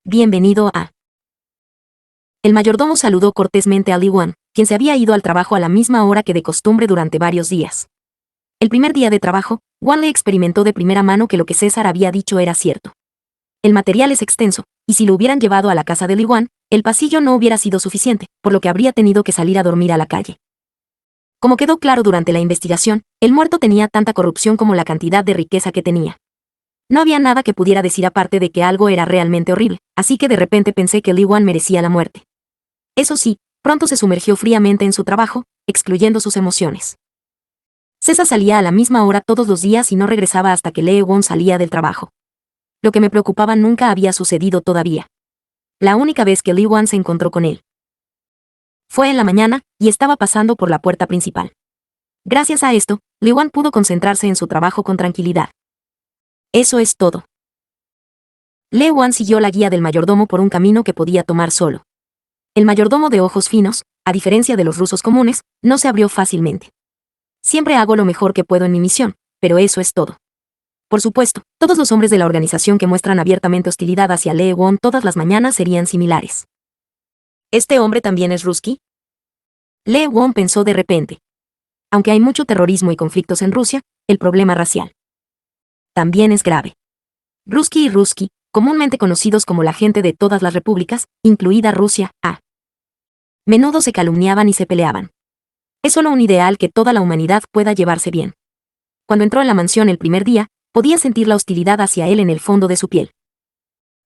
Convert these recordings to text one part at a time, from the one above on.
Bienvenido a... El mayordomo saludó cortésmente a Li Wan, quien se había ido al trabajo a la misma hora que de costumbre durante varios días. El primer día de trabajo, Wan le experimentó de primera mano que lo que César había dicho era cierto. El material es extenso, y si lo hubieran llevado a la casa de Li Wan, el pasillo no hubiera sido suficiente, por lo que habría tenido que salir a dormir a la calle. Como quedó claro durante la investigación, el muerto tenía tanta corrupción como la cantidad de riqueza que tenía. No había nada que pudiera decir aparte de que algo era realmente horrible, así que de repente pensé que Li Wan merecía la muerte. Eso sí, pronto se sumergió fríamente en su trabajo, excluyendo sus emociones. César salía a la misma hora todos los días y no regresaba hasta que Lee Won salía del trabajo. Lo que me preocupaba nunca había sucedido todavía. La única vez que Li Wan se encontró con él fue en la mañana, y estaba pasando por la puerta principal. Gracias a esto, Li Wan pudo concentrarse en su trabajo con tranquilidad. Eso es todo. Lee Wan siguió la guía del mayordomo por un camino que podía tomar solo. El mayordomo de ojos finos, a diferencia de los rusos comunes, no se abrió fácilmente. Siempre hago lo mejor que puedo en mi misión, pero eso es todo. Por supuesto, todos los hombres de la organización que muestran abiertamente hostilidad hacia Lee Won todas las mañanas serían similares. ¿Este hombre también es Ruski? Lee Won pensó de repente. Aunque hay mucho terrorismo y conflictos en Rusia, el problema racial también es grave. Ruski y Ruski, comúnmente conocidos como la gente de todas las repúblicas, incluida Rusia, a menudo se calumniaban y se peleaban. Es solo un ideal que toda la humanidad pueda llevarse bien. Cuando entró en la mansión el primer día, podía sentir la hostilidad hacia él en el fondo de su piel.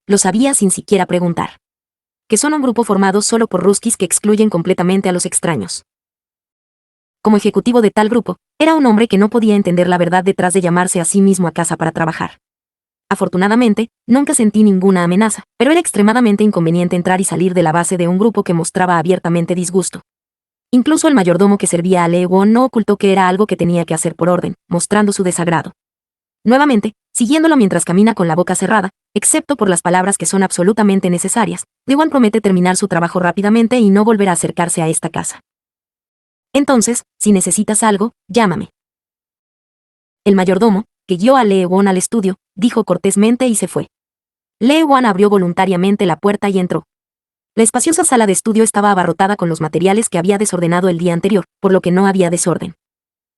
Lo sabía sin siquiera preguntar. Que son un grupo formado solo por ruskis que excluyen completamente a los extraños. Como ejecutivo de tal grupo, era un hombre que no podía entender la verdad detrás de llamarse a sí mismo a casa para trabajar. Afortunadamente, nunca sentí ninguna amenaza, pero era extremadamente inconveniente entrar y salir de la base de un grupo que mostraba abiertamente disgusto. Incluso el mayordomo que servía a Lee Won no ocultó que era algo que tenía que hacer por orden, mostrando su desagrado. Nuevamente, siguiéndolo mientras camina con la boca cerrada, excepto por las palabras que son absolutamente necesarias, Lee Won promete terminar su trabajo rápidamente y no volver a acercarse a esta casa. Entonces, si necesitas algo, llámame. El mayordomo, que guió a Lee Won al estudio, dijo cortésmente y se fue. Lee Won abrió voluntariamente la puerta y entró. La espaciosa sala de estudio estaba abarrotada con los materiales que había desordenado el día anterior, por lo que no había desorden.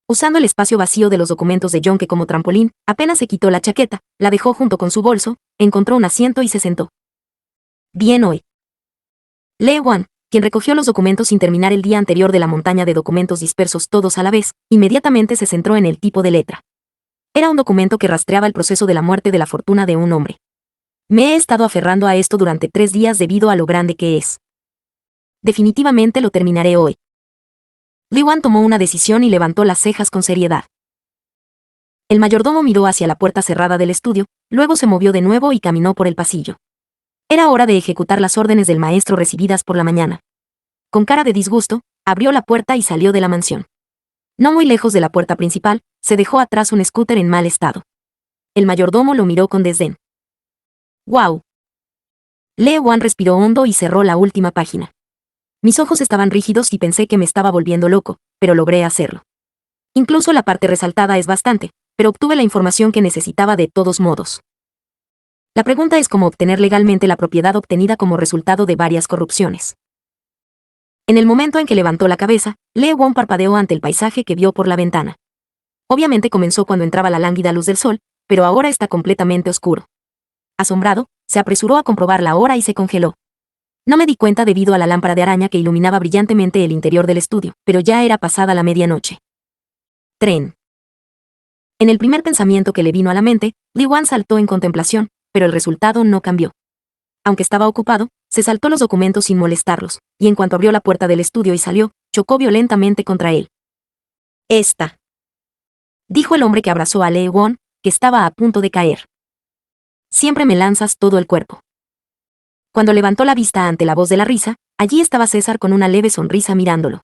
Usando el espacio vacío de los documentos de John como trampolín, apenas se quitó la chaqueta, la dejó junto con su bolso, encontró un asiento y se sentó. Bien hoy. Lee Won, quien recogió los documentos sin terminar el día anterior de la montaña de documentos dispersos todos a la vez, inmediatamente se centró en el tipo de letra. Era un documento que rastreaba el proceso de la muerte de la fortuna de un hombre. Me he estado aferrando a esto durante 3 días debido a lo grande que es. Definitivamente lo terminaré hoy. Li Wan tomó una decisión y levantó las cejas con seriedad. El mayordomo miró hacia la puerta cerrada del estudio, luego se movió de nuevo y caminó por el pasillo. Era hora de ejecutar las órdenes del maestro recibidas por la mañana. Con cara de disgusto, abrió la puerta y salió de la mansión. No muy lejos de la puerta principal, se dejó atrás un scooter en mal estado. El mayordomo lo miró con desdén. ¡Guau! Lee Wan respiró hondo y cerró la última página. Mis ojos estaban rígidos y pensé que me estaba volviendo loco, pero logré hacerlo. Incluso la parte resaltada es bastante, pero obtuve la información que necesitaba de todos modos. La pregunta es cómo obtener legalmente la propiedad obtenida como resultado de varias corrupciones. En el momento en que levantó la cabeza, Lee Won parpadeó ante el paisaje que vio por la ventana. Obviamente comenzó cuando entraba la lánguida luz del sol, pero ahora está completamente oscuro. Asombrado, se apresuró a comprobar la hora y se congeló. No me di cuenta debido a la lámpara de araña que iluminaba brillantemente el interior del estudio, pero ya era pasada la medianoche. Tren. En el primer pensamiento que le vino a la mente, Li Wan saltó en contemplación, pero el resultado no cambió. Aunque estaba ocupado, se saltó los documentos sin molestarlos, y en cuanto abrió la puerta del estudio y salió, chocó violentamente contra él. «Esta», dijo el hombre que abrazó a Lee Won, que estaba a punto de caer. «Siempre me lanzas todo el cuerpo». Cuando levantó la vista ante la voz de la risa, allí estaba César con una leve sonrisa mirándolo.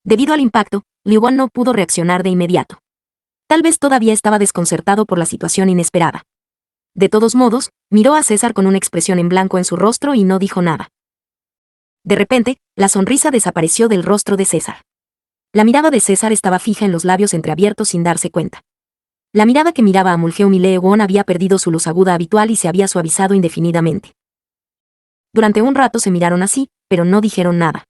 Debido al impacto, Li Wan no pudo reaccionar de inmediato. Tal vez todavía estaba desconcertado por la situación inesperada. De todos modos, miró a César con una expresión en blanco en su rostro y no dijo nada. De repente, la sonrisa desapareció del rostro de César. La mirada de César estaba fija en los labios entreabiertos sin darse cuenta. La mirada que miraba a Mulgeum y Lee Won había perdido su luz aguda habitual y se había suavizado indefinidamente. Durante un rato se miraron así, pero no dijeron nada.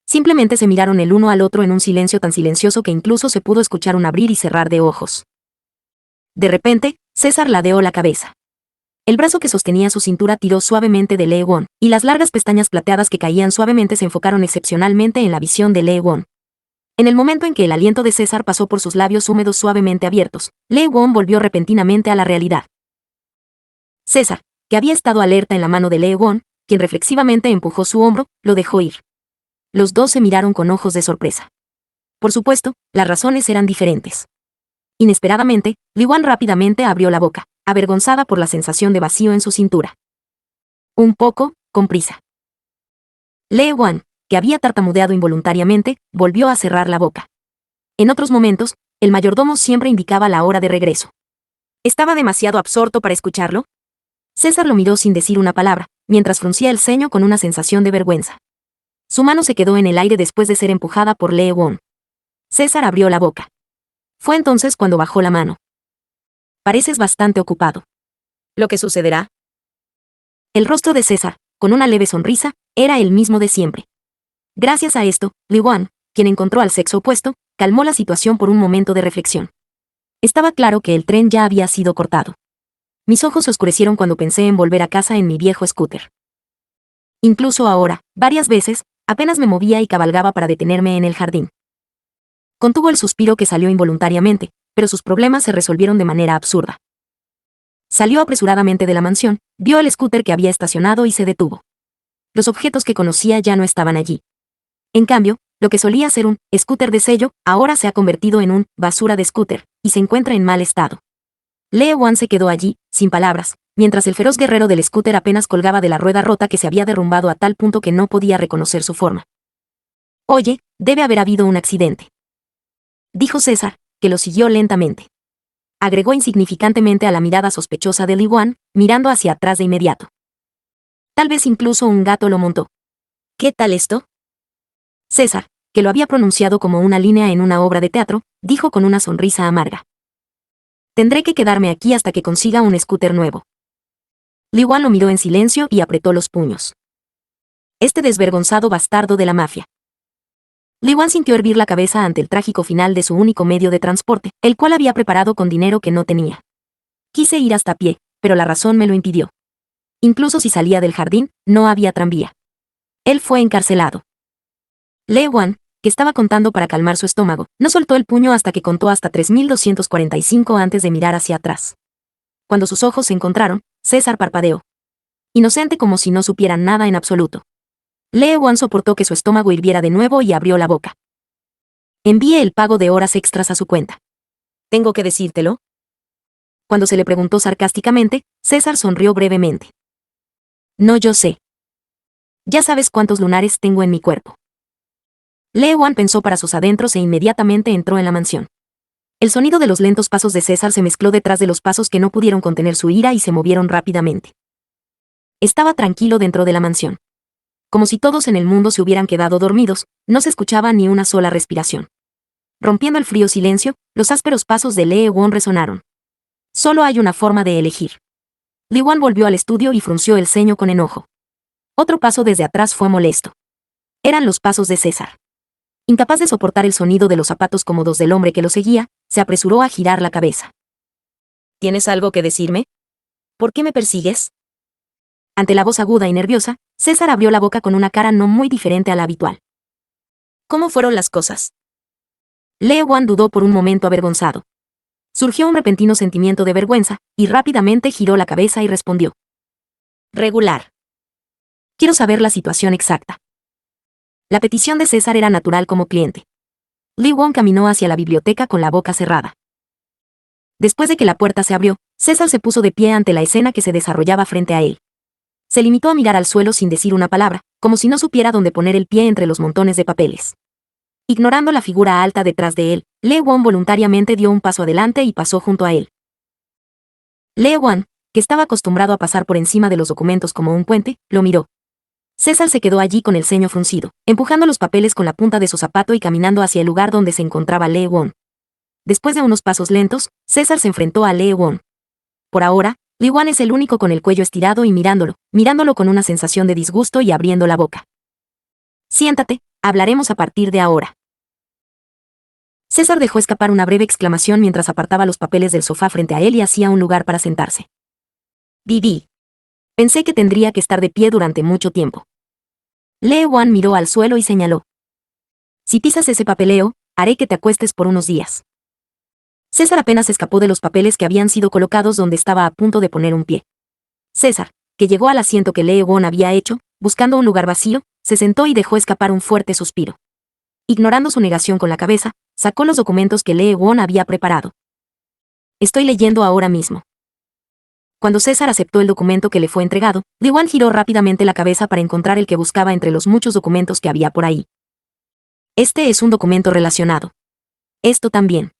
Simplemente se miraron el uno al otro en un silencio tan silencioso que incluso se pudo escuchar un abrir y cerrar de ojos. De repente, César ladeó la cabeza. El brazo que sostenía su cintura tiró suavemente de Lee Won, y las largas pestañas plateadas que caían suavemente se enfocaron excepcionalmente en la visión de Lee Won. En el momento en que el aliento de César pasó por sus labios húmedos suavemente abiertos, Lee Won volvió repentinamente a la realidad. César, que había estado alerta en la mano de Lee Won, quien reflexivamente empujó su hombro, lo dejó ir. Los dos se miraron con ojos de sorpresa. Por supuesto, las razones eran diferentes. Inesperadamente, Lee Won rápidamente abrió la boca, avergonzada por la sensación de vacío en su cintura. Un poco, con prisa. Lee Won, que había tartamudeado involuntariamente, volvió a cerrar la boca. En otros momentos, el mayordomo siempre indicaba la hora de regreso. ¿Estaba demasiado absorto para escucharlo? César lo miró sin decir una palabra, mientras fruncía el ceño con una sensación de vergüenza. Su mano se quedó en el aire después de ser empujada por Lee Won. César abrió la boca. Fue entonces cuando bajó la mano. Pareces bastante ocupado. ¿Lo que sucederá? El rostro de César, con una leve sonrisa, era el mismo de siempre. Gracias a esto, Lee Won, quien encontró al sexo opuesto, calmó la situación por un momento de reflexión. Estaba claro que el tren ya había sido cortado. Mis ojos se oscurecieron cuando pensé en volver a casa en mi viejo scooter. Incluso ahora, varias veces, apenas me movía y cabalgaba para detenerme en el jardín. Contuvo el suspiro que salió involuntariamente, pero sus problemas se resolvieron de manera absurda. Salió apresuradamente de la mansión, vio el scooter que había estacionado y se detuvo. Los objetos que conocía ya no estaban allí. En cambio, lo que solía ser un scooter de sello, ahora se ha convertido en un basura de scooter, y se encuentra en mal estado. Lee Won se quedó allí, sin palabras, mientras el feroz guerrero del scooter apenas colgaba de la rueda rota que se había derrumbado a tal punto que no podía reconocer su forma. Oye, debe haber habido un accidente, dijo César, que lo siguió lentamente. Agregó insignificantemente a la mirada sospechosa de Lee Won, mirando hacia atrás de inmediato. Tal vez incluso un gato lo montó. ¿Qué tal esto? César, que lo había pronunciado como una línea en una obra de teatro, dijo con una sonrisa amarga. Tendré que quedarme aquí hasta que consiga un scooter nuevo. Lee Won lo miró en silencio y apretó los puños. Este desvergonzado bastardo de la mafia. Lee Won sintió hervir la cabeza ante el trágico final de su único medio de transporte, el cual había preparado con dinero que no tenía. Quise ir hasta a pie, pero la razón me lo impidió. Incluso si salía del jardín, no había tranvía. Él fue encarcelado. Lee Won, que estaba contando para calmar su estómago, no soltó el puño hasta que contó hasta 3245 antes de mirar hacia atrás. Cuando sus ojos se encontraron, César parpadeó. Inocente como si no supiera nada en absoluto. Lee Won soportó que su estómago hirviera de nuevo y abrió la boca. Envíe el pago de horas extras a su cuenta. ¿Tengo que decírtelo? Cuando se le preguntó sarcásticamente, César sonrió brevemente. No, yo sé. Ya sabes cuántos lunares tengo en mi cuerpo. Lee Won pensó para sus adentros e inmediatamente entró en la mansión. El sonido de los lentos pasos de César se mezcló detrás de los pasos que no pudieron contener su ira y se movieron rápidamente. Estaba tranquilo dentro de la mansión. Como si todos en el mundo se hubieran quedado dormidos, no se escuchaba ni una sola respiración. Rompiendo el frío silencio, los ásperos pasos de Lee Won resonaron. Solo hay una forma de elegir. Lee Won volvió al estudio y frunció el ceño con enojo. Otro paso desde atrás fue molesto. Eran los pasos de César. Incapaz de soportar el sonido de los zapatos cómodos del hombre que lo seguía, se apresuró a girar la cabeza. ¿Tienes algo que decirme? ¿Por qué me persigues? Ante la voz aguda y nerviosa, César abrió la boca con una cara no muy diferente a la habitual. ¿Cómo fueron las cosas? Lee Won dudó por un momento avergonzado. Surgió un repentino sentimiento de vergüenza, y rápidamente giró la cabeza y respondió. Regular. Quiero saber la situación exacta. La petición de César era natural como cliente. Lee Won caminó hacia la biblioteca con la boca cerrada. Después de que la puerta se abrió, César se puso de pie ante la escena que se desarrollaba frente a él. Se limitó a mirar al suelo sin decir una palabra, como si no supiera dónde poner el pie entre los montones de papeles. Ignorando la figura alta detrás de él, Lee Won voluntariamente dio un paso adelante y pasó junto a él. Lee Won, que estaba acostumbrado a pasar por encima de los documentos como un puente, lo miró. César se quedó allí con el ceño fruncido, empujando los papeles con la punta de su zapato y caminando hacia el lugar donde se encontraba Lee Won. Después de unos pasos lentos, César se enfrentó a Lee Won. Por ahora, Li Wan es el único con el cuello estirado y mirándolo con una sensación de disgusto y abriendo la boca. Siéntate, hablaremos a partir de ahora. César dejó escapar una breve exclamación mientras apartaba los papeles del sofá frente a él y hacía un lugar para sentarse. Viví. Pensé que tendría que estar de pie durante mucho tiempo. Li Wan miró al suelo y señaló. Si pisas ese papeleo, haré que te acuestes por unos días. César apenas escapó de los papeles que habían sido colocados donde estaba a punto de poner un pie. César, que llegó al asiento que Li Wan había hecho, buscando un lugar vacío, se sentó y dejó escapar un fuerte suspiro. Ignorando su negación con la cabeza, sacó los documentos que Li Wan había preparado. Estoy leyendo ahora mismo. Cuando César aceptó el documento que le fue entregado, Li Wan giró rápidamente la cabeza para encontrar el que buscaba entre los muchos documentos que había por ahí. Este es un documento relacionado. Esto también.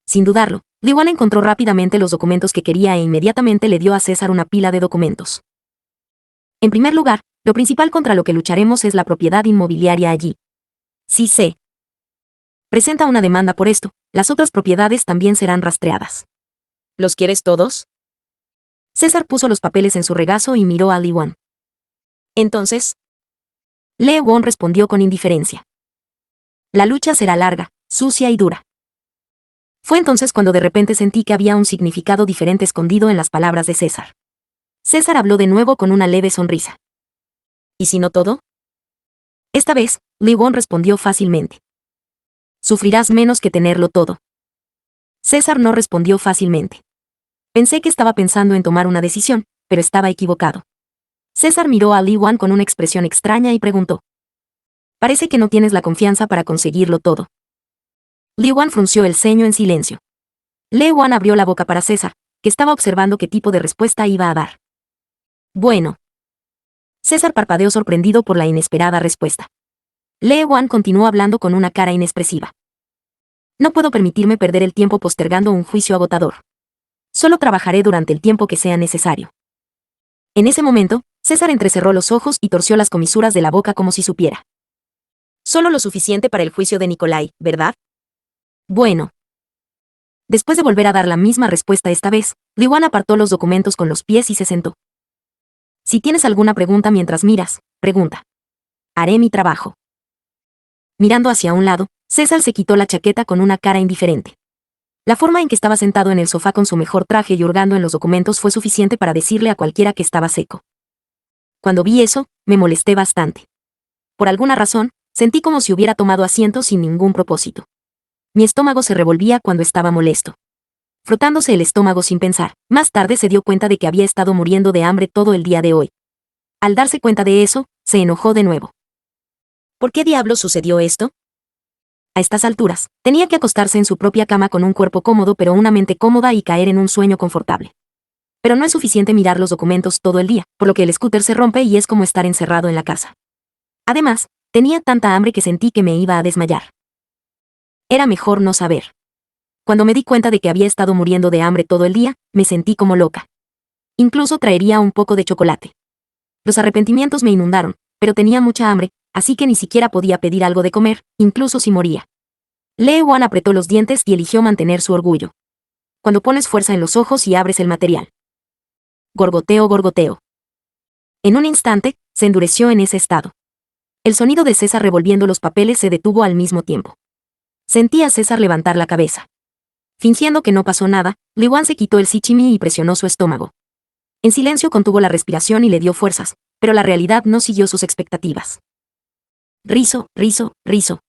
Sin dudarlo, Li Wan encontró rápidamente los documentos que quería e inmediatamente le dio a César una pila de documentos. En primer lugar, lo principal contra lo que lucharemos es la propiedad inmobiliaria allí. Sí sé. Presenta una demanda por esto, las otras propiedades también serán rastreadas. ¿Los quieres todos? César puso los papeles en su regazo y miró a Li Wan. Entonces, Li Wan respondió con indiferencia. La lucha será larga, sucia y dura. Fue entonces cuando de repente sentí que había un significado diferente escondido en las palabras de César. César habló de nuevo con una leve sonrisa. ¿Y si no todo? Esta vez, Li Wan respondió fácilmente. Sufrirás menos que tenerlo todo. César no respondió fácilmente. Pensé que estaba pensando en tomar una decisión, pero estaba equivocado. César miró a Li Wan con una expresión extraña y preguntó. Parece que no tienes la confianza para conseguirlo todo. Li Wan frunció el ceño en silencio. Li Wan abrió la boca para César, que estaba observando qué tipo de respuesta iba a dar. Bueno. César parpadeó sorprendido por la inesperada respuesta. Li Wan continuó hablando con una cara inexpresiva. No puedo permitirme perder el tiempo postergando un juicio agotador. Solo trabajaré durante el tiempo que sea necesario. En ese momento, César entrecerró los ojos y torció las comisuras de la boca como si supiera. Solo lo suficiente para el juicio de Nikolai, ¿verdad? Bueno. Después de volver a dar la misma respuesta esta vez, Li Wan apartó los documentos con los pies y se sentó. Si tienes alguna pregunta mientras miras, pregunta. Haré mi trabajo. Mirando hacia un lado, César se quitó la chaqueta con una cara indiferente. La forma en que estaba sentado en el sofá con su mejor traje y hurgando en los documentos fue suficiente para decirle a cualquiera que estaba seco. Cuando vi eso, me molesté bastante. Por alguna razón, sentí como si hubiera tomado asiento sin ningún propósito. Mi estómago se revolvía cuando estaba molesto. Frotándose el estómago sin pensar, más tarde se dio cuenta de que había estado muriendo de hambre todo el día de hoy. Al darse cuenta de eso, se enojó de nuevo. ¿Por qué diablos sucedió esto? A estas alturas, tenía que acostarse en su propia cama con un cuerpo cómodo pero una mente cómoda y caer en un sueño confortable. Pero no es suficiente mirar los documentos todo el día, por lo que el scooter se rompe y es como estar encerrado en la casa. Además, tenía tanta hambre que sentí que me iba a desmayar. Era mejor no saber. Cuando me di cuenta de que había estado muriendo de hambre todo el día, me sentí como loca. Incluso traería un poco de chocolate. Los arrepentimientos me inundaron, pero tenía mucha hambre, así que ni siquiera podía pedir algo de comer, incluso si moría. Li Wan apretó los dientes y eligió mantener su orgullo. Cuando pones fuerza en los ojos y abres el material. Gorgoteo, gorgoteo. En un instante, se endureció en ese estado. El sonido de César revolviendo los papeles se detuvo al mismo tiempo. Sentí a César levantar la cabeza. Fingiendo que no pasó nada, Li Wan se quitó el sichimi y presionó su estómago. En silencio contuvo la respiración y le dio fuerzas, pero la realidad no siguió sus expectativas. Rizo, rizo, rizo.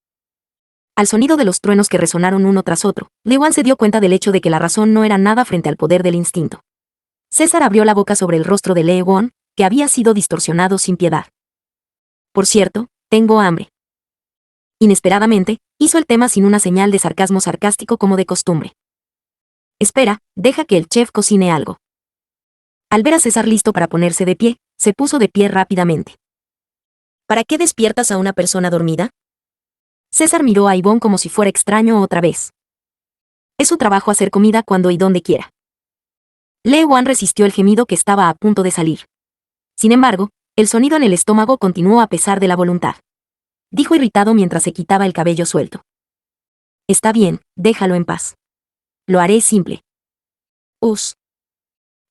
Al sonido de los truenos que resonaron uno tras otro, Li Wan se dio cuenta del hecho de que la razón no era nada frente al poder del instinto. César abrió la boca sobre el rostro de Li Wan, que había sido distorsionado sin piedad. Por cierto, tengo hambre. Inesperadamente, hizo el tema sin una señal de sarcasmo sarcástico como de costumbre. Espera, deja que el chef cocine algo. Al ver a César listo para ponerse de pie, se puso de pie rápidamente. ¿Para qué despiertas a una persona dormida? César miró a Yvonne como si fuera extraño otra vez. Es su trabajo hacer comida cuando y donde quiera. Li Wan resistió el gemido que estaba a punto de salir. Sin embargo, el sonido en el estómago continuó a pesar de la voluntad. Dijo irritado mientras se quitaba el cabello suelto. Está bien, déjalo en paz. Lo haré simple.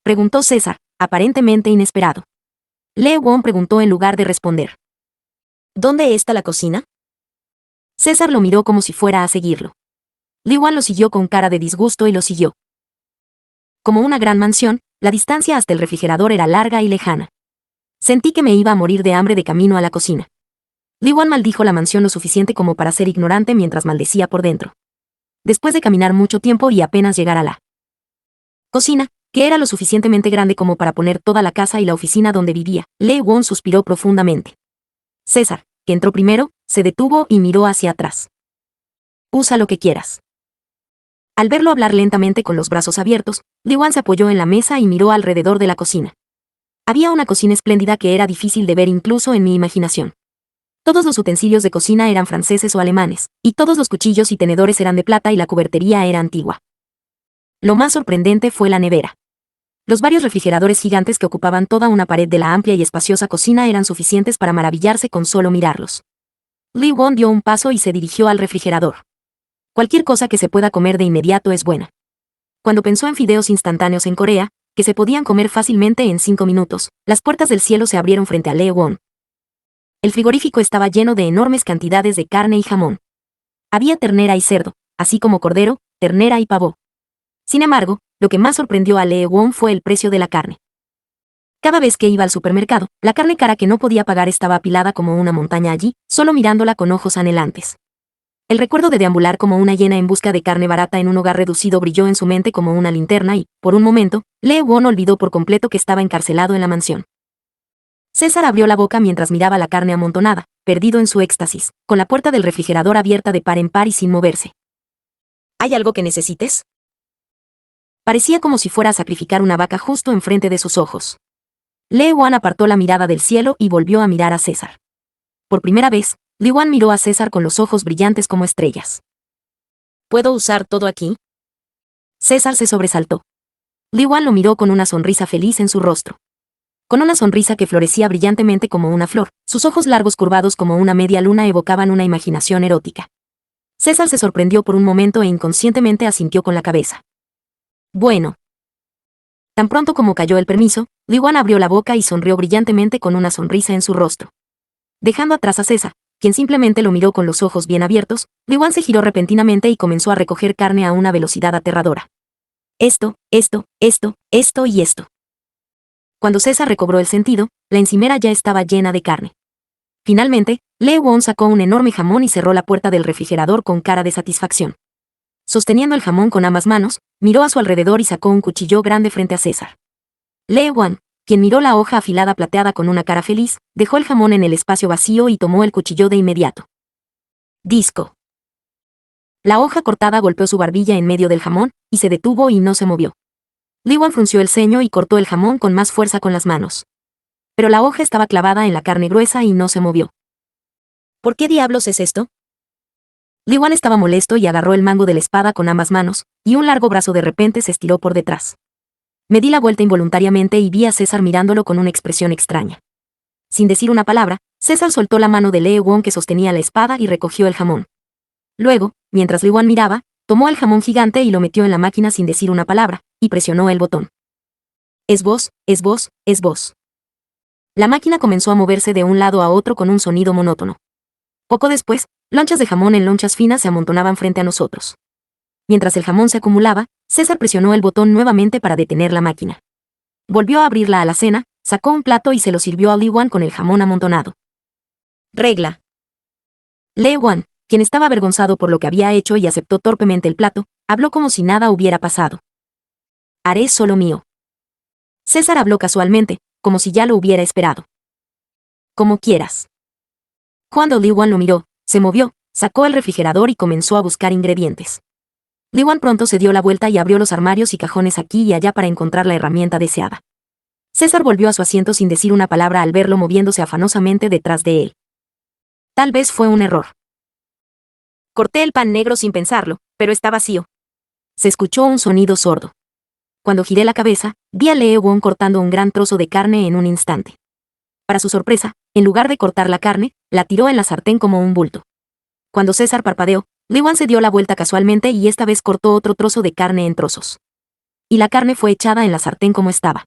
Preguntó César, aparentemente inesperado. Lee Won preguntó en lugar de responder. ¿Dónde está la cocina? César lo miró como si fuera a seguirlo. Lee Won lo siguió con cara de disgusto y lo siguió. Como una gran mansión, la distancia hasta el refrigerador era larga y lejana. Sentí que me iba a morir de hambre de camino a la cocina. Lee Won maldijo la mansión lo suficiente como para ser ignorante mientras maldecía por dentro. Después de caminar mucho tiempo y apenas llegar a la cocina, que era lo suficientemente grande como para poner toda la casa y la oficina donde vivía, Lee Won suspiró profundamente. César, que entró primero, se detuvo y miró hacia atrás. Usa lo que quieras. Al verlo hablar lentamente con los brazos abiertos, Lee Won se apoyó en la mesa y miró alrededor de la cocina. Había una cocina espléndida que era difícil de ver incluso en mi imaginación. Todos los utensilios de cocina eran franceses o alemanes, y todos los cuchillos y tenedores eran de plata y la cubertería era antigua. Lo más sorprendente fue la nevera. Los varios refrigeradores gigantes que ocupaban toda una pared de la amplia y espaciosa cocina eran suficientes para maravillarse con solo mirarlos. Lee Won dio un paso y se dirigió al refrigerador. Cualquier cosa que se pueda comer de inmediato es buena. Cuando pensó en fideos instantáneos en Corea, que se podían comer fácilmente en 5 minutos, las puertas del cielo se abrieron frente a Lee Won. El frigorífico estaba lleno de enormes cantidades de carne y jamón. Había ternera y cerdo, así como cordero, ternera y pavo. Sin embargo, lo que más sorprendió a Lee Won fue el precio de la carne. Cada vez que iba al supermercado, la carne cara que no podía pagar estaba apilada como una montaña allí, solo mirándola con ojos anhelantes. El recuerdo de deambular como una hiena en busca de carne barata en un hogar reducido brilló en su mente como una linterna y, por un momento, Lee Won olvidó por completo que estaba encarcelado en la mansión. César abrió la boca mientras miraba la carne amontonada, perdido en su éxtasis, con la puerta del refrigerador abierta de par en par y sin moverse. ¿Hay algo que necesites? Parecía como si fuera a sacrificar una vaca justo enfrente de sus ojos. Lee Won apartó la mirada del cielo y volvió a mirar a César. Por primera vez, Lee Won miró a César con los ojos brillantes como estrellas. ¿Puedo usar todo aquí? César se sobresaltó. Lee Won lo miró con una sonrisa feliz en su rostro. Con una sonrisa que florecía brillantemente como una flor, sus ojos largos curvados como una media luna evocaban una imaginación erótica. César se sorprendió por un momento e inconscientemente asintió con la cabeza. Bueno. Tan pronto como cayó el permiso, Lee Won abrió la boca y sonrió brillantemente con una sonrisa en su rostro. Dejando atrás a César, quien simplemente lo miró con los ojos bien abiertos, Lee Won se giró repentinamente y comenzó a recoger carne a una velocidad aterradora. Esto y esto. Cuando César recobró el sentido, la encimera ya estaba llena de carne. Finalmente, Lee Won sacó un enorme jamón y cerró la puerta del refrigerador con cara de satisfacción. Sosteniendo el jamón con ambas manos, miró a su alrededor y sacó un cuchillo grande frente a César. Lee Won, quien miró la hoja afilada plateada con una cara feliz, dejó el jamón en el espacio vacío y tomó el cuchillo de inmediato. Disco. La hoja cortada golpeó su barbilla en medio del jamón, y se detuvo y no se movió. Lee Won frunció el ceño y cortó el jamón con más fuerza con las manos. Pero la hoja estaba clavada en la carne gruesa y no se movió. ¿Por qué diablos es esto? Lee Won estaba molesto y agarró el mango de la espada con ambas manos, y un largo brazo de repente se estiró por detrás. Me di la vuelta involuntariamente y vi a César mirándolo con una expresión extraña. Sin decir una palabra, César soltó la mano de Lee Won que sostenía la espada y recogió el jamón. Luego, mientras Lee Won miraba, tomó el jamón gigante y lo metió en la máquina sin decir una palabra, y presionó el botón. Es vos. La máquina comenzó a moverse de un lado a otro con un sonido monótono. Poco después, lonchas de jamón en lonchas finas se amontonaban frente a nosotros. Mientras el jamón se acumulaba, César presionó el botón nuevamente para detener la máquina. Volvió a abrir la alacena, sacó un plato y se lo sirvió a Lee Won con el jamón amontonado. Regla. Lee Won, quien estaba avergonzado por lo que había hecho y aceptó torpemente el plato, habló como si nada hubiera pasado. Haré solo mío. César habló casualmente, como si ya lo hubiera esperado. Como quieras. Cuando Lee Won lo miró, se movió, sacó el refrigerador y comenzó a buscar ingredientes. Lee Won pronto se dio la vuelta y abrió los armarios y cajones aquí y allá para encontrar la herramienta deseada. César volvió a su asiento sin decir una palabra al verlo moviéndose afanosamente detrás de él. Tal vez fue un error. Corté el pan negro sin pensarlo, pero está vacío. Se escuchó un sonido sordo. Cuando giré la cabeza, vi a Lee Won cortando un gran trozo de carne en un instante. Para su sorpresa, en lugar de cortar la carne, la tiró en la sartén como un bulto. Cuando César parpadeó, Lee Won se dio la vuelta casualmente y esta vez cortó otro trozo de carne en trozos. y la carne fue echada en la sartén como estaba.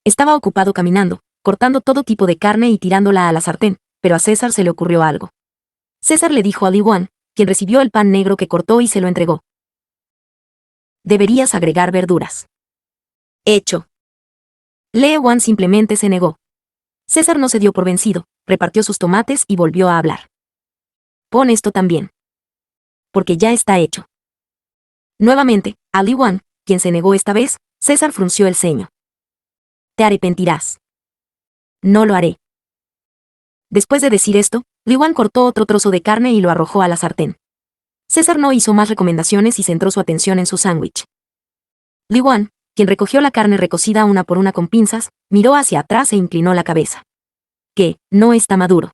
Estaba ocupado caminando, cortando todo tipo de carne y tirándola a la sartén, pero a César se le ocurrió algo. César le dijo a Li Wan, quien recibió el pan negro que cortó y se lo entregó. Deberías agregar verduras. Hecho. Li Wan simplemente se negó. César no se dio por vencido, repartió sus tomates y volvió a hablar. Pon esto también. Porque ya está hecho. Nuevamente, a Li Wan, quien se negó esta vez, César frunció el ceño. Te arrepentirás. No lo haré. Después de decir esto, Li Wan cortó otro trozo de carne y lo arrojó a la sartén. César no hizo más recomendaciones y centró su atención en su sándwich. Li Wan, quien recogió la carne recocida una por una con pinzas, miró hacia atrás e inclinó la cabeza. Que, no está maduro.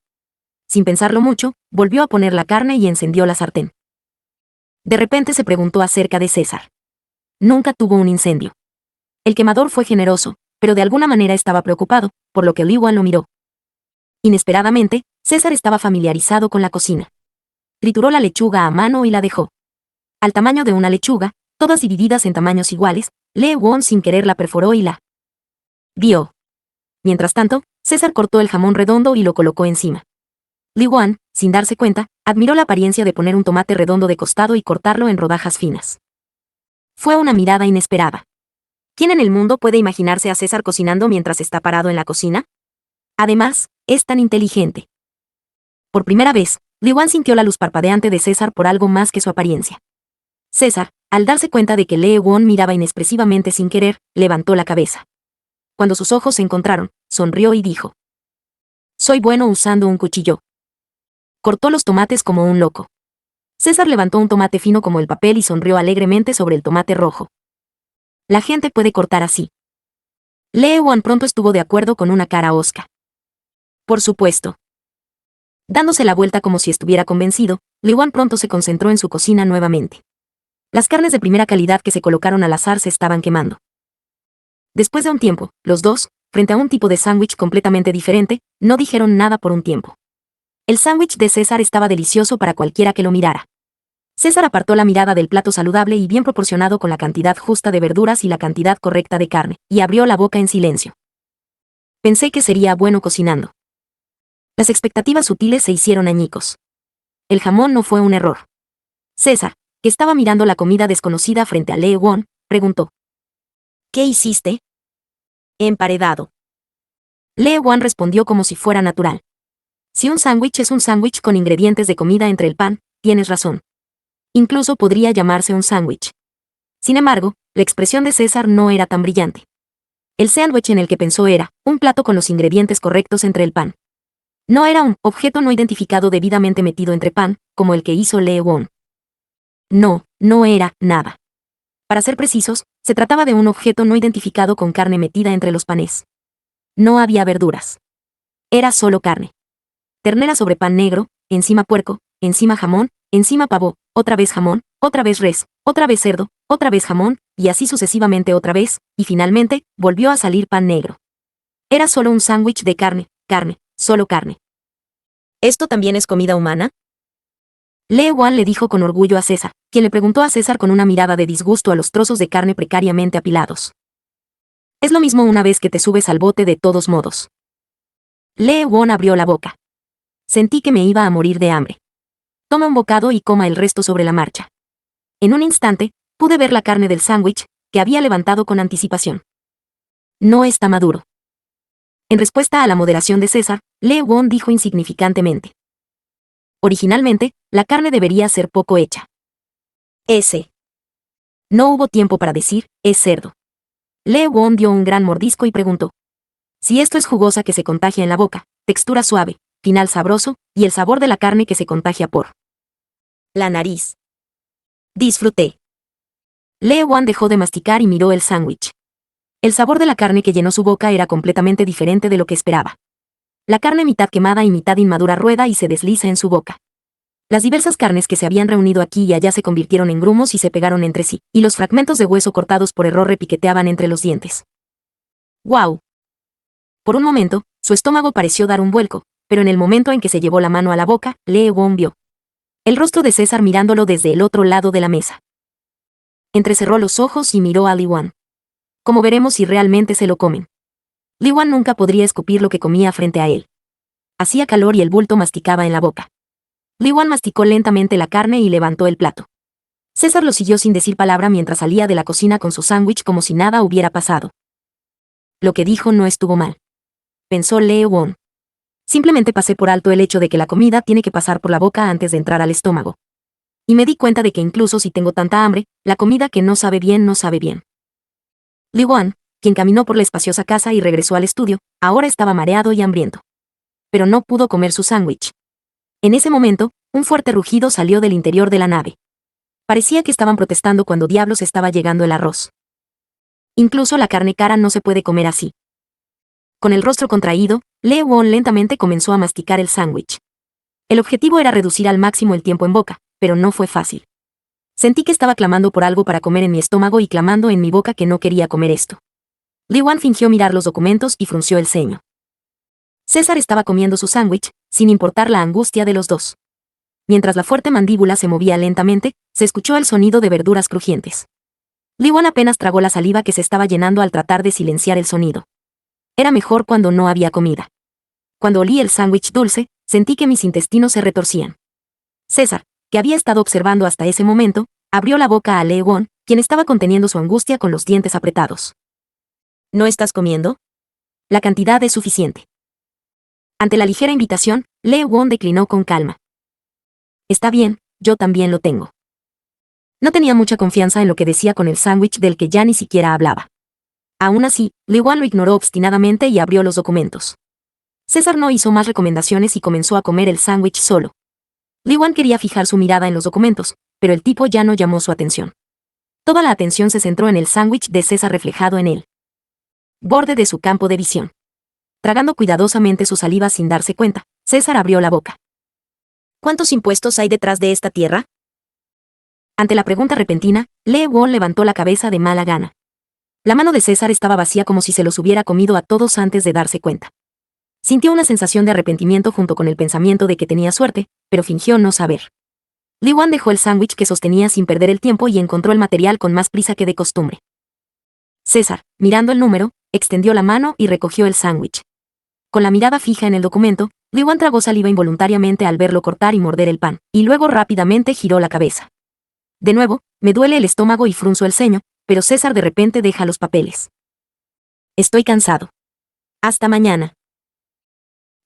Sin pensarlo mucho, volvió a poner la carne y encendió la sartén. De repente se preguntó acerca de César. Nunca tuvo un incendio. El quemador fue generoso, pero de alguna manera estaba preocupado, por lo que Li Wan lo miró. Inesperadamente, César estaba familiarizado con la cocina. Trituró la lechuga a mano y la dejó. Al tamaño de una lechuga, todas divididas en tamaños iguales, Li Wan sin querer la perforó y la vio. Mientras tanto, César cortó el jamón redondo y lo colocó encima. Li Wan, sin darse cuenta, admiró la apariencia de poner un tomate redondo de costado y cortarlo en rodajas finas. Fue una mirada inesperada. ¿Quién en el mundo puede imaginarse a César cocinando mientras está parado en la cocina? Además, es tan inteligente. Por primera vez, Li Wan sintió la luz parpadeante de César por algo más que su apariencia. César, al darse cuenta de que Li Wan miraba inexpresivamente sin querer, levantó la cabeza. Cuando sus ojos se encontraron, sonrió y dijo: Soy bueno usando un cuchillo. Cortó los tomates como un loco. César levantó un tomate fino como el papel y sonrió alegremente sobre el tomate rojo. La gente puede cortar así. Li Wan pronto estuvo de acuerdo con una cara hosca. Por supuesto. Dándose la vuelta como si estuviera convencido, Li Wan pronto se concentró en su cocina nuevamente. Las carnes de primera calidad que se colocaron al azar se estaban quemando. Después de un tiempo, los dos, frente a un tipo de sándwich completamente diferente, no dijeron nada por un tiempo. El sándwich de César estaba delicioso para cualquiera que lo mirara. César apartó la mirada del plato saludable y bien proporcionado con la cantidad justa de verduras y la cantidad correcta de carne, y abrió la boca en silencio. Pensé que sería bueno cocinando. Las expectativas sutiles se hicieron añicos. El jamón no fue un error. César, que estaba mirando la comida desconocida frente a Li Wan, preguntó: ¿Qué hiciste? Emparedado. Li Wan respondió como si fuera natural. Si un sándwich es un sándwich con ingredientes de comida entre el pan, tienes razón. Incluso podría llamarse un sándwich. Sin embargo, la expresión de César no era tan brillante. El sándwich en el que pensó era un plato con los ingredientes correctos entre el pan. No era un objeto no identificado debidamente metido entre pan, como el que hizo Li Wan. No, no era nada. Para ser precisos, se trataba de un objeto no identificado con carne metida entre los panes. No había verduras. Era solo carne. Ternera sobre pan negro, encima puerco, encima jamón, encima pavo, otra vez jamón, otra vez res, otra vez cerdo, otra vez jamón, y así sucesivamente otra vez, y finalmente, volvió a salir pan negro. Era solo un sándwich de carne, solo carne. ¿Esto también es comida humana? Li Wan le dijo con orgullo a César, quien le preguntó a César con una mirada de disgusto a los trozos de carne precariamente apilados. Es lo mismo una vez que te subes al bote de todos modos. Li Wan abrió la boca. Sentí que me iba a morir de hambre. Toma un bocado y coma el resto sobre la marcha. En un instante, pude ver la carne del sándwich, que había levantado con anticipación. No está maduro. En respuesta a la moderación de César, Li Wan dijo insignificantemente: Originalmente, la carne debería ser poco hecha. Ese. No hubo tiempo para decir, es cerdo. Li Wan dio un gran mordisco y preguntó: Si esto es jugosa que se contagia en la boca, textura suave, final sabroso, y el sabor de la carne que se contagia por la nariz. Disfruté. Li Wan dejó de masticar y miró el sándwich. El sabor de la carne que llenó su boca era completamente diferente de lo que esperaba. La carne mitad quemada y mitad inmadura rueda y se desliza en su boca. Las diversas carnes que se habían reunido aquí y allá se convirtieron en grumos y se pegaron entre sí, y los fragmentos de hueso cortados por error repiqueteaban entre los dientes. ¡Guau! Por un momento, su estómago pareció dar un vuelco, pero en el momento en que se llevó la mano a la boca, Li Wan vio el rostro de César mirándolo desde el otro lado de la mesa. Entrecerró los ojos y miró a Li Wan. Como veremos si realmente se lo comen. Li Wan nunca podría escupir lo que comía frente a él. Hacía calor y el bulto masticaba en la boca. Li Wan masticó lentamente la carne y levantó el plato. César lo siguió sin decir palabra mientras salía de la cocina con su sándwich como si nada hubiera pasado. Lo que dijo no estuvo mal, pensó Lee Won. Simplemente pasé por alto el hecho de que la comida tiene que pasar por la boca antes de entrar al estómago. Y me di cuenta de que incluso si tengo tanta hambre, la comida que no sabe bien no sabe bien. Li Wan, quien caminó por la espaciosa casa y regresó al estudio, ahora estaba mareado y hambriento. Pero no pudo comer su sándwich. En ese momento, un fuerte rugido salió del interior de la nave. Parecía que estaban protestando cuando diablos estaba llegando el arroz. Incluso la carne cara no se puede comer así. Con el rostro contraído, Lee Won lentamente comenzó a masticar el sándwich. El objetivo era reducir al máximo el tiempo en boca, pero no fue fácil. Sentí que estaba clamando por algo para comer en mi estómago y clamando en mi boca que no quería comer esto. Li Wan fingió mirar los documentos y frunció el ceño. César estaba comiendo su sándwich, sin importar la angustia de los dos. Mientras la fuerte mandíbula se movía lentamente, se escuchó el sonido de verduras crujientes. Li Wan apenas tragó la saliva que se estaba llenando al tratar de silenciar el sonido. Era mejor cuando no había comida. Cuando olí el sándwich dulce, sentí que mis intestinos se retorcían. César, que había estado observando hasta ese momento, abrió la boca a Lee Won, quien estaba conteniendo su angustia con los dientes apretados. ¿No estás comiendo? La cantidad es suficiente. Ante la ligera invitación, Lee Won declinó con calma. Está bien, yo también lo tengo. No tenía mucha confianza en lo que decía con el sándwich del que ya ni siquiera hablaba. Aún así, Li Wan lo ignoró obstinadamente y abrió los documentos. César no hizo más recomendaciones y comenzó a comer el sándwich solo. Li Wan quería fijar su mirada en los documentos, pero el tipo ya no llamó su atención. Toda la atención se centró en el sándwich de César reflejado en él. Borde de su campo de visión. Tragando cuidadosamente su saliva sin darse cuenta, César abrió la boca. ¿Cuántos impuestos hay detrás de esta tierra? Ante la pregunta repentina, Lee Won levantó la cabeza de mala gana. La mano de César estaba vacía como si se los hubiera comido a todos antes de darse cuenta. Sintió una sensación de arrepentimiento junto con el pensamiento de que tenía suerte, pero fingió no saber. Li Wan dejó el sándwich que sostenía sin perder el tiempo y encontró el material con más prisa que de costumbre. César, mirando el número, extendió la mano y recogió el sándwich. Con la mirada fija en el documento, Li Wan tragó saliva involuntariamente al verlo cortar y morder el pan, y luego rápidamente giró la cabeza. De nuevo, me duele el estómago y frunzo el ceño, pero César de repente deja los papeles. Estoy cansado. Hasta mañana.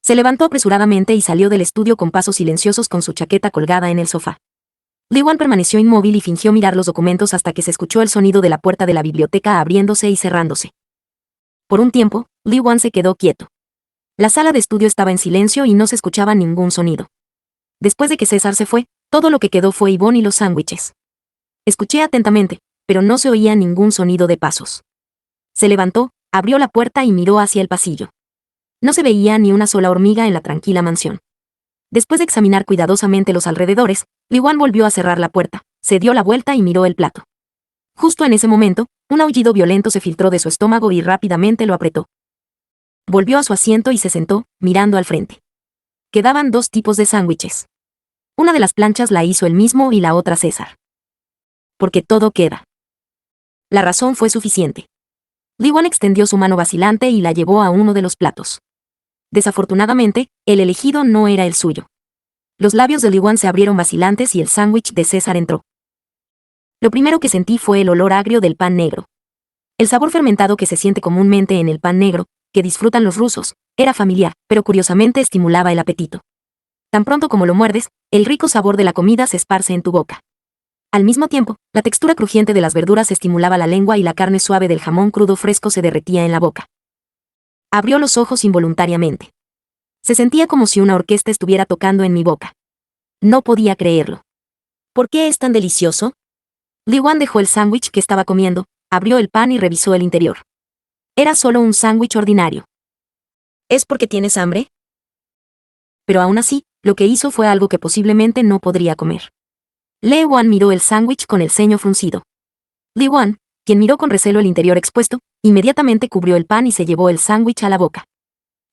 Se levantó apresuradamente y salió del estudio con pasos silenciosos con su chaqueta colgada en el sofá. Li Wan permaneció inmóvil y fingió mirar los documentos hasta que se escuchó el sonido de la puerta de la biblioteca abriéndose y cerrándose. Por un tiempo, Li Wan se quedó quieto. La sala de estudio estaba en silencio y no se escuchaba ningún sonido. Después de que César se fue, todo lo que quedó fue Ivonne y los sándwiches. Escuché atentamente, pero no se oía ningún sonido de pasos. Se levantó, abrió la puerta y miró hacia el pasillo. No se veía ni una sola hormiga en la tranquila mansión. Después de examinar cuidadosamente los alrededores, Li Wan volvió a cerrar la puerta, se dio la vuelta y miró el plato. Justo en ese momento, un aullido violento se filtró de su estómago y rápidamente lo apretó. Volvió a su asiento y se sentó, mirando al frente. Quedaban dos tipos de sándwiches. Una de las planchas la hizo él mismo y la otra César. Porque todo queda. La razón fue suficiente. Li Wan extendió su mano vacilante y la llevó a uno de los platos. Desafortunadamente, el elegido no era el suyo. Los labios de Li Wan se abrieron vacilantes y el sándwich de César entró. Lo primero que sentí fue el olor agrio del pan negro. El sabor fermentado que se siente comúnmente en el pan negro, que disfrutan los rusos, era familiar, pero curiosamente estimulaba el apetito. Tan pronto como lo muerdes, el rico sabor de la comida se esparce en tu boca. Al mismo tiempo, la textura crujiente de las verduras estimulaba la lengua y la carne suave del jamón crudo fresco se derretía en la boca. Abrió los ojos involuntariamente. Se sentía como si una orquesta estuviera tocando en mi boca. No podía creerlo. ¿Por qué es tan delicioso? Li Wan dejó el sándwich que estaba comiendo, abrió el pan y revisó el interior. Era solo un sándwich ordinario. ¿Es porque tienes hambre? Pero aún así, lo que hizo fue algo que posiblemente no podría comer. Lee Wan miró el sándwich con el ceño fruncido. Li Wan, quien miró con recelo el interior expuesto, inmediatamente cubrió el pan y se llevó el sándwich a la boca.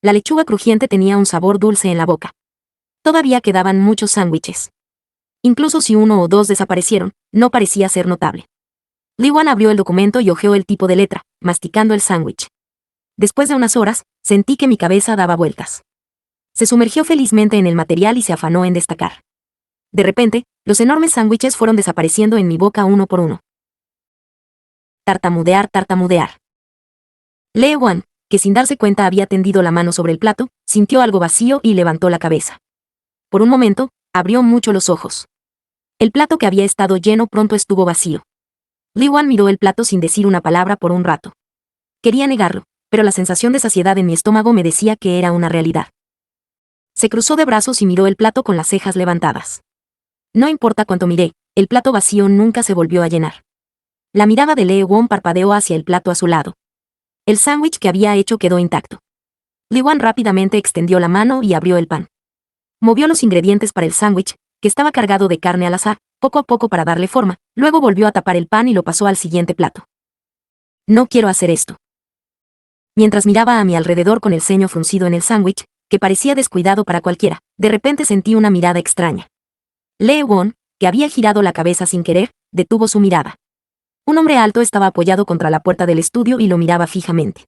La lechuga crujiente tenía un sabor dulce en la boca. Todavía quedaban muchos sándwiches. Incluso si uno o dos desaparecieron, no parecía ser notable. Li Wan abrió el documento y hojeó el tipo de letra, masticando el sándwich. Después de unas horas, sentí que mi cabeza daba vueltas. Se sumergió felizmente en el material y se afanó en destacar. De repente, los enormes sándwiches fueron desapareciendo en mi boca uno por uno. Tartamudear, tartamudear. Lee Wan, que sin darse cuenta había tendido la mano sobre el plato, sintió algo vacío y levantó la cabeza. Por un momento, abrió mucho los ojos. El plato que había estado lleno pronto estuvo vacío. Li Wan miró el plato sin decir una palabra por un rato. Quería negarlo, pero la sensación de saciedad en mi estómago me decía que era una realidad. Se cruzó de brazos y miró el plato con las cejas levantadas. No importa cuánto miré, el plato vacío nunca se volvió a llenar. La mirada de Lee Wan parpadeó hacia el plato a su lado. El sándwich que había hecho quedó intacto. Li Wan rápidamente extendió la mano y abrió el pan. Movió los ingredientes para el sándwich, que estaba cargado de carne al azar, poco a poco para darle forma, luego volvió a tapar el pan y lo pasó al siguiente plato. No quiero hacer esto. Mientras miraba a mi alrededor con el ceño fruncido en el sándwich, que parecía descuidado para cualquiera, de repente sentí una mirada extraña. Lee Won, que había girado la cabeza sin querer, detuvo su mirada. Un hombre alto estaba apoyado contra la puerta del estudio y lo miraba fijamente.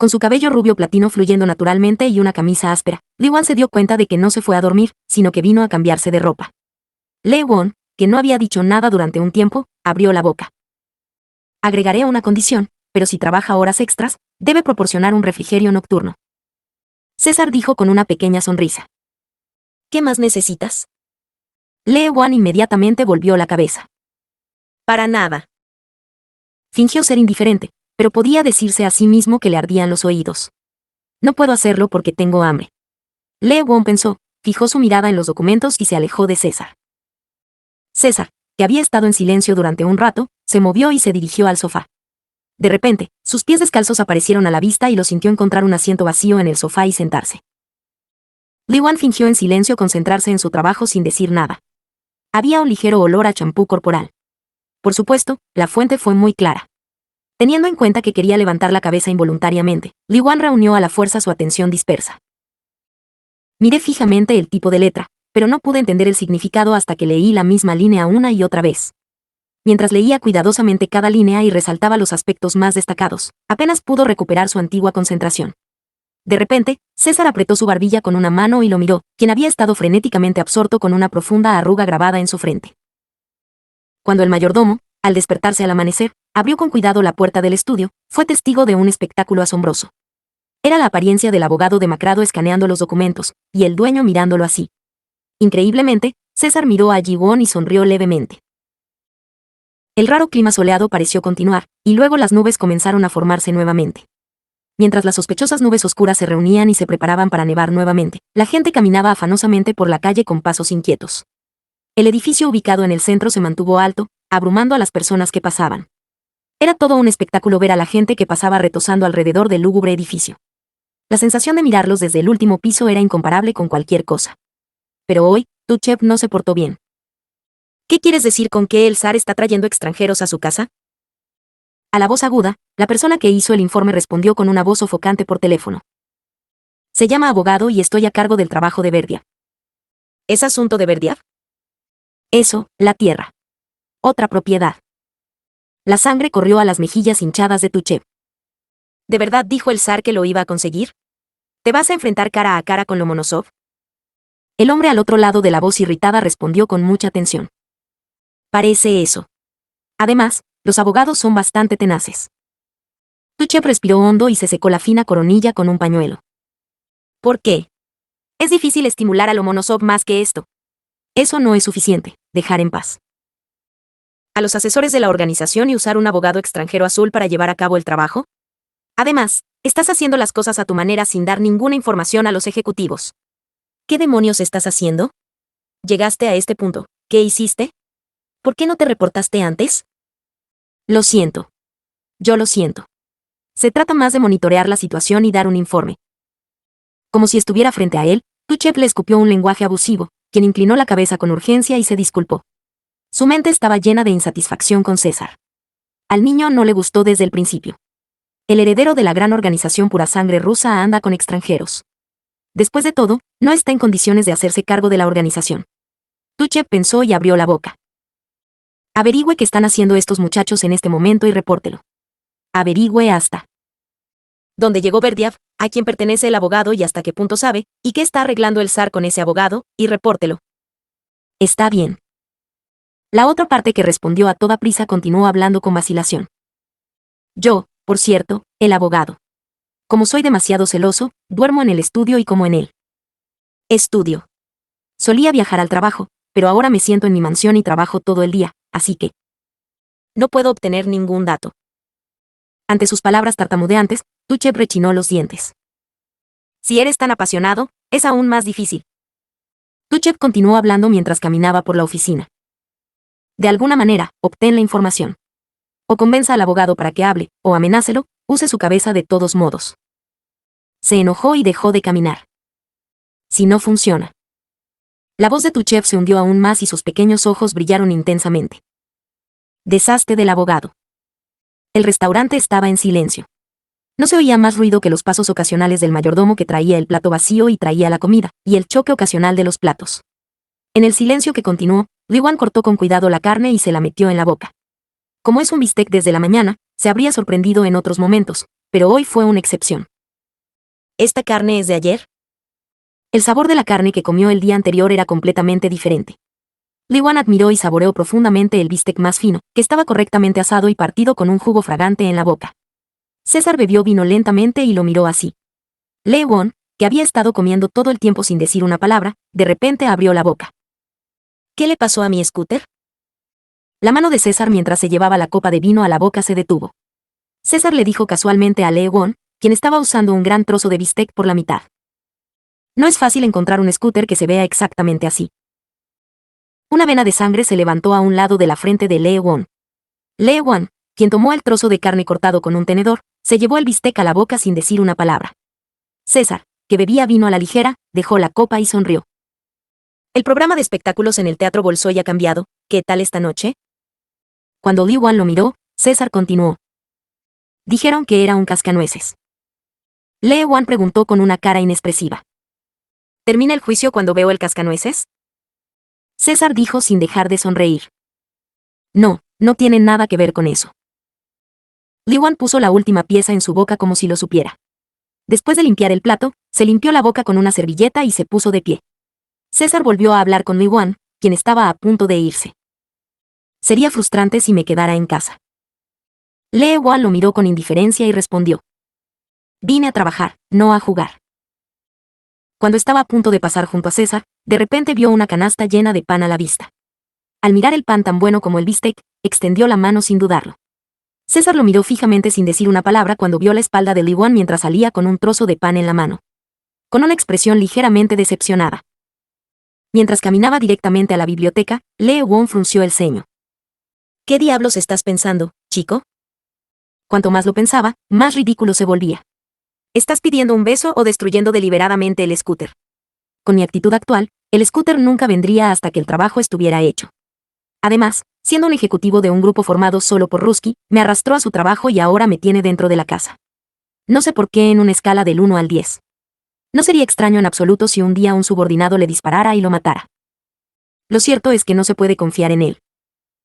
Con su cabello rubio platino fluyendo naturalmente y una camisa áspera, Li Wan se dio cuenta de que no se fue a dormir, sino que vino a cambiarse de ropa. Lee Won, que no había dicho nada durante un tiempo, abrió la boca. Agregaré una condición, pero si trabaja horas extras, debe proporcionar un refrigerio nocturno. César dijo con una pequeña sonrisa. ¿Qué más necesitas? Lee Wan inmediatamente volvió la cabeza. Para nada. Fingió ser indiferente, pero podía decirse a sí mismo que le ardían los oídos. No puedo hacerlo porque tengo hambre. Lee Won pensó, fijó su mirada en los documentos y se alejó de César. César, que había estado en silencio durante un rato, se movió y se dirigió al sofá. De repente, sus pies descalzos aparecieron a la vista y lo sintió encontrar un asiento vacío en el sofá y sentarse. Li Wan fingió en silencio concentrarse en su trabajo sin decir nada. Había un ligero olor a champú corporal. Por supuesto, la fuente fue muy clara. Teniendo en cuenta que quería levantar la cabeza involuntariamente, Li Wan reunió a la fuerza su atención dispersa. Miré fijamente el tipo de letra, pero no pude entender el significado hasta que leí la misma línea una y otra vez. Mientras leía cuidadosamente cada línea y resaltaba los aspectos más destacados, apenas pudo recuperar su antigua concentración. De repente, César apretó su barbilla con una mano y lo miró, quien había estado frenéticamente absorto con una profunda arruga grabada en su frente. Cuando el mayordomo, al despertarse al amanecer, abrió con cuidado la puerta del estudio, fue testigo de un espectáculo asombroso. Era la apariencia del abogado demacrado escaneando los documentos, y el dueño mirándolo así. Increíblemente, César miró a Ji-won y sonrió levemente. El raro clima soleado pareció continuar, y luego las nubes comenzaron a formarse nuevamente. Mientras las sospechosas nubes oscuras se reunían y se preparaban para nevar nuevamente, la gente caminaba afanosamente por la calle con pasos inquietos. El edificio ubicado en el centro se mantuvo alto, abrumando a las personas que pasaban. Era todo un espectáculo ver a la gente que pasaba retozando alrededor del lúgubre edificio. La sensación de mirarlos desde el último piso era incomparable con cualquier cosa. Pero hoy, Tuchep no se portó bien. ¿Qué quieres decir con que el zar está trayendo extranjeros a su casa? A la voz aguda, la persona que hizo el informe respondió con una voz sofocante por teléfono. Se llama abogado y estoy a cargo del trabajo de Verdia. ¿Es asunto de Verdia? Eso, la tierra. Otra propiedad. La sangre corrió a las mejillas hinchadas de Tuchep. ¿De verdad dijo el zar que lo iba a conseguir? ¿Te vas a enfrentar cara a cara con Lomonosov? El hombre al otro lado de la voz irritada respondió con mucha tensión. Parece eso. Además, los abogados son bastante tenaces. Tuchep respiró hondo y se secó la fina coronilla con un pañuelo. ¿Por qué? Es difícil estimular a Lomonosov más que esto. Eso no es suficiente, dejar en paz a los asesores de la organización y usar un abogado extranjero azul para llevar a cabo el trabajo. Además, estás haciendo las cosas a tu manera sin dar ninguna información a los ejecutivos. ¿Qué demonios estás haciendo? Llegaste a este punto. ¿Qué hiciste? ¿Por qué no te reportaste antes? Lo siento. Yo lo siento. Se trata más de monitorear la situación y dar un informe. Como si estuviera frente a él, Tuchep le escupió un lenguaje abusivo, quien inclinó la cabeza con urgencia y se disculpó. Su mente estaba llena de insatisfacción con César. Al niño no le gustó desde el principio. El heredero de la gran organización pura sangre rusa anda con extranjeros. Después de todo, no está en condiciones de hacerse cargo de la organización. Tuchep pensó y abrió la boca. Averigüe qué están haciendo estos muchachos en este momento y repórtelo. Averigüe hasta dónde llegó Berdiav, a quién pertenece el abogado y hasta qué punto sabe, y qué está arreglando el zar con ese abogado, y repórtelo. Está bien. La otra parte que respondió a toda prisa continuó hablando con vacilación. Yo, por cierto, el abogado. Como soy demasiado celoso, duermo en el estudio y como en el estudio. Solía viajar al trabajo, pero ahora me siento en mi mansión y trabajo todo el día, así que no puedo obtener ningún dato. Ante sus palabras tartamudeantes, Tuchev rechinó los dientes. Si eres tan apasionado, es aún más difícil. Tuchev continuó hablando mientras caminaba por la oficina. De alguna manera, obtén la información. O convenza al abogado para que hable, o amenácelo, use su cabeza de todos modos. Se enojó y dejó de caminar. Si no funciona. La voz de Tuchev se hundió aún más y sus pequeños ojos brillaron intensamente. Deshazte del abogado. El restaurante estaba en silencio. No se oía más ruido que los pasos ocasionales del mayordomo que traía el plato vacío y traía la comida, y el choque ocasional de los platos. En el silencio que continuó, Li Wan cortó con cuidado la carne y se la metió en la boca. Como es un bistec desde la mañana, se habría sorprendido en otros momentos, pero hoy fue una excepción. ¿Esta carne es de ayer? El sabor de la carne que comió el día anterior era completamente diferente. Li Wan admiró y saboreó profundamente el bistec más fino, que estaba correctamente asado y partido con un jugo fragante en la boca. César bebió vino lentamente y lo miró así. Li Wan, que había estado comiendo todo el tiempo sin decir una palabra, de repente abrió la boca. ¿Qué le pasó a mi scooter? La mano de César mientras se llevaba la copa de vino a la boca se detuvo. César le dijo casualmente a Li Wan, quien estaba usando un gran trozo de bistec por la mitad. No es fácil encontrar un scooter que se vea exactamente así. Una vena de sangre se levantó a un lado de la frente de Li Wan. Li Wan, quien tomó el trozo de carne cortado con un tenedor, se llevó el bistec a la boca sin decir una palabra. César, que bebía vino a la ligera, dejó la copa y sonrió. El programa de espectáculos en el Teatro Bolshoi ha cambiado. ¿Qué tal esta noche? Cuando Li Wan lo miró, César continuó. Dijeron que era un cascanueces. Li Wan preguntó con una cara inexpresiva. ¿Termina el juicio cuando veo el cascanueces? César dijo sin dejar de sonreír. No, no tiene nada que ver con eso. Li Wan puso la última pieza en su boca como si lo supiera. Después de limpiar el plato, se limpió la boca con una servilleta y se puso de pie. César volvió a hablar con Li Wan, quien estaba a punto de irse. Sería frustrante si me quedara en casa. Li Wan lo miró con indiferencia y respondió. Vine a trabajar, no a jugar. Cuando estaba a punto de pasar junto a César, de repente vio una canasta llena de pan a la vista. Al mirar el pan tan bueno como el bistec, extendió la mano sin dudarlo. César lo miró fijamente sin decir una palabra cuando vio la espalda de Li Wan mientras salía con un trozo de pan en la mano. Con una expresión ligeramente decepcionada. Mientras caminaba directamente a la biblioteca, Li Wan frunció el ceño. ¿Qué diablos estás pensando, chico? Cuanto más lo pensaba, más ridículo se volvía. ¿Estás pidiendo un beso o destruyendo deliberadamente el scooter? Con mi actitud actual, el scooter nunca vendría hasta que el trabajo estuviera hecho. Además, siendo un ejecutivo de un grupo formado solo por Ruski, me arrastró a su trabajo y ahora me tiene dentro de la casa. No sé por qué en una escala del 1 al 10. No sería extraño en absoluto si un día un subordinado le disparara y lo matara. Lo cierto es que no se puede confiar en él.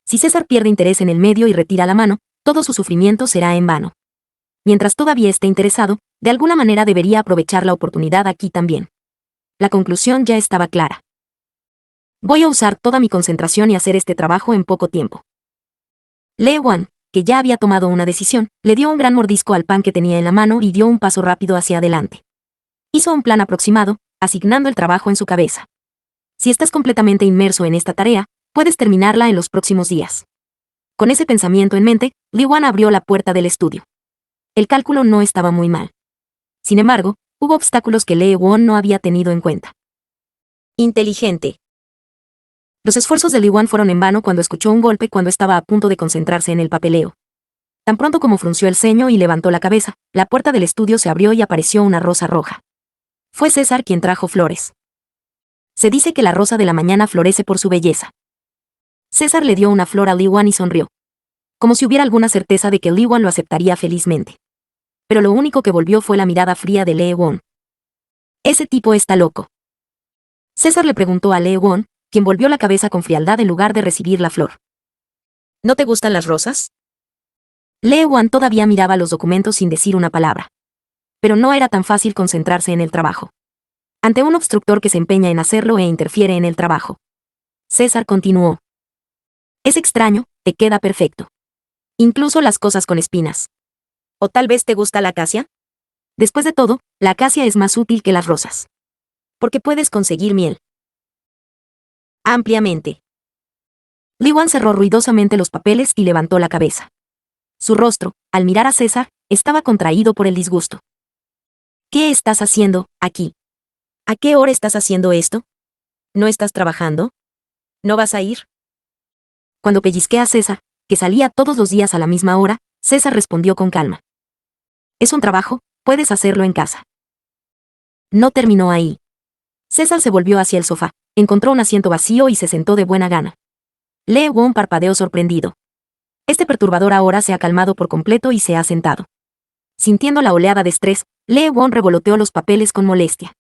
Si César pierde interés en el medio y retira la mano, todo su sufrimiento será en vano. Mientras todavía esté interesado, de alguna manera debería aprovechar la oportunidad aquí también. La conclusión ya estaba clara. Voy a usar toda mi concentración y hacer este trabajo en poco tiempo. Li Wan, que ya había tomado una decisión, le dio un gran mordisco al pan que tenía en la mano y dio un paso rápido hacia adelante. Hizo un plan aproximado, asignando el trabajo en su cabeza. Si estás completamente inmerso en esta tarea, puedes terminarla en los próximos días. Con ese pensamiento en mente, Li Wan abrió la puerta del estudio. El cálculo no estaba muy mal. Sin embargo, hubo obstáculos que Li Wan no había tenido en cuenta. Inteligente. Los esfuerzos de Li Wan fueron en vano cuando escuchó un golpe cuando estaba a punto de concentrarse en el papeleo. Tan pronto como frunció el ceño y levantó la cabeza, la puerta del estudio se abrió y apareció una rosa roja. Fue César quien trajo flores. Se dice que la rosa de la mañana florece por su belleza. César le dio una flor a Li Wan y sonrió. Como si hubiera alguna certeza de que Li Wan lo aceptaría felizmente. Pero lo único que volvió fue la mirada fría de Li Wan. Ese tipo está loco. César le preguntó a Li Wan, quien volvió la cabeza con frialdad en lugar de recibir la flor. ¿No te gustan las rosas? Lee Wan todavía miraba los documentos sin decir una palabra. Pero no era tan fácil concentrarse en el trabajo. Ante un obstructor que se empeña en hacerlo e interfiere en el trabajo. César continuó. Es extraño, te queda perfecto. Incluso las cosas con espinas. ¿O tal vez te gusta la acacia? Después de todo, la acacia es más útil que las rosas. Porque puedes conseguir miel. Ampliamente. Li Wan cerró ruidosamente los papeles y levantó la cabeza. Su rostro, al mirar a César, estaba contraído por el disgusto. ¿Qué estás haciendo, aquí? ¿A qué hora estás haciendo esto? ¿No estás trabajando? ¿No vas a ir? Cuando pellizqué a César, que salía todos los días a la misma hora, César respondió con calma. Es un trabajo, puedes hacerlo en casa. No terminó ahí. César se volvió hacia el sofá, encontró un asiento vacío y se sentó de buena gana. Lee Won parpadeó sorprendido. Este perturbador ahora se ha calmado por completo y se ha sentado. Sintiendo la oleada de estrés, Lee Won revoloteó los papeles con molestia.